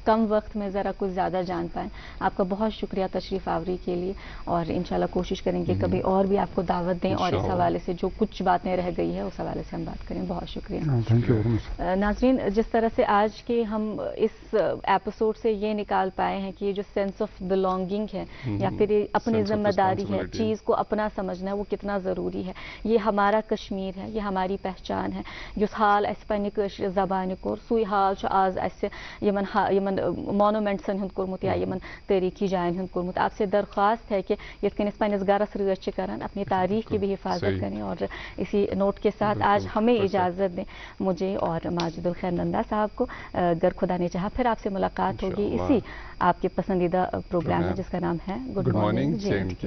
کم وقت میں ذرا کچھ زیادہ جان پائیں. آپ کا بہت شکریہ تشریف آوری کے لیے، اور انشاءاللہ کوشش کریں گے کبھی اور بھی آپ کو دعوت دیں، اور اس حوالے سے جو کچھ باتیں رہ گئی ہے اس حوالے سے ہم بات کریں. بہت شکریہ. Thank you very much. ناظرین، جس طرح سے آج کے ہم اس ایپیسوڈ سے یہ نکال پائے ہیں کہ یہ جو سینس آف بلانگنگ ہے، یا پھر اپنی ذمہ داری ہے، چیز کو اپنا سمجھنا ہے، وہ کتنا ضروری ہے. یہ ہمارا کشمیر ہے، یہ ہماری پہچان ہے. جس حال اس پنہ کشر زبان کور، سوی حال آز اس یمن مانومنٹسن ہند کورمت یا یمن تاریخی جائن ہند کورمت. آپ سے درخواست ہے کہ یتھ کن اس پنس گرس رچ کران، اپنی تاریخ کی بھی حفاظت کریں. اور اسی نوٹ کے ساتھ آج ہمیں اجازت دیں، مجھے اور ماجد الخیر نندا صاحب کو. اگر خدا نے چاہا پھر آپ سے ملاقات ہوگی اسی آپ کے پسندیدہ پروگرام میں، جس کا نام ہے گڈ مارننگ.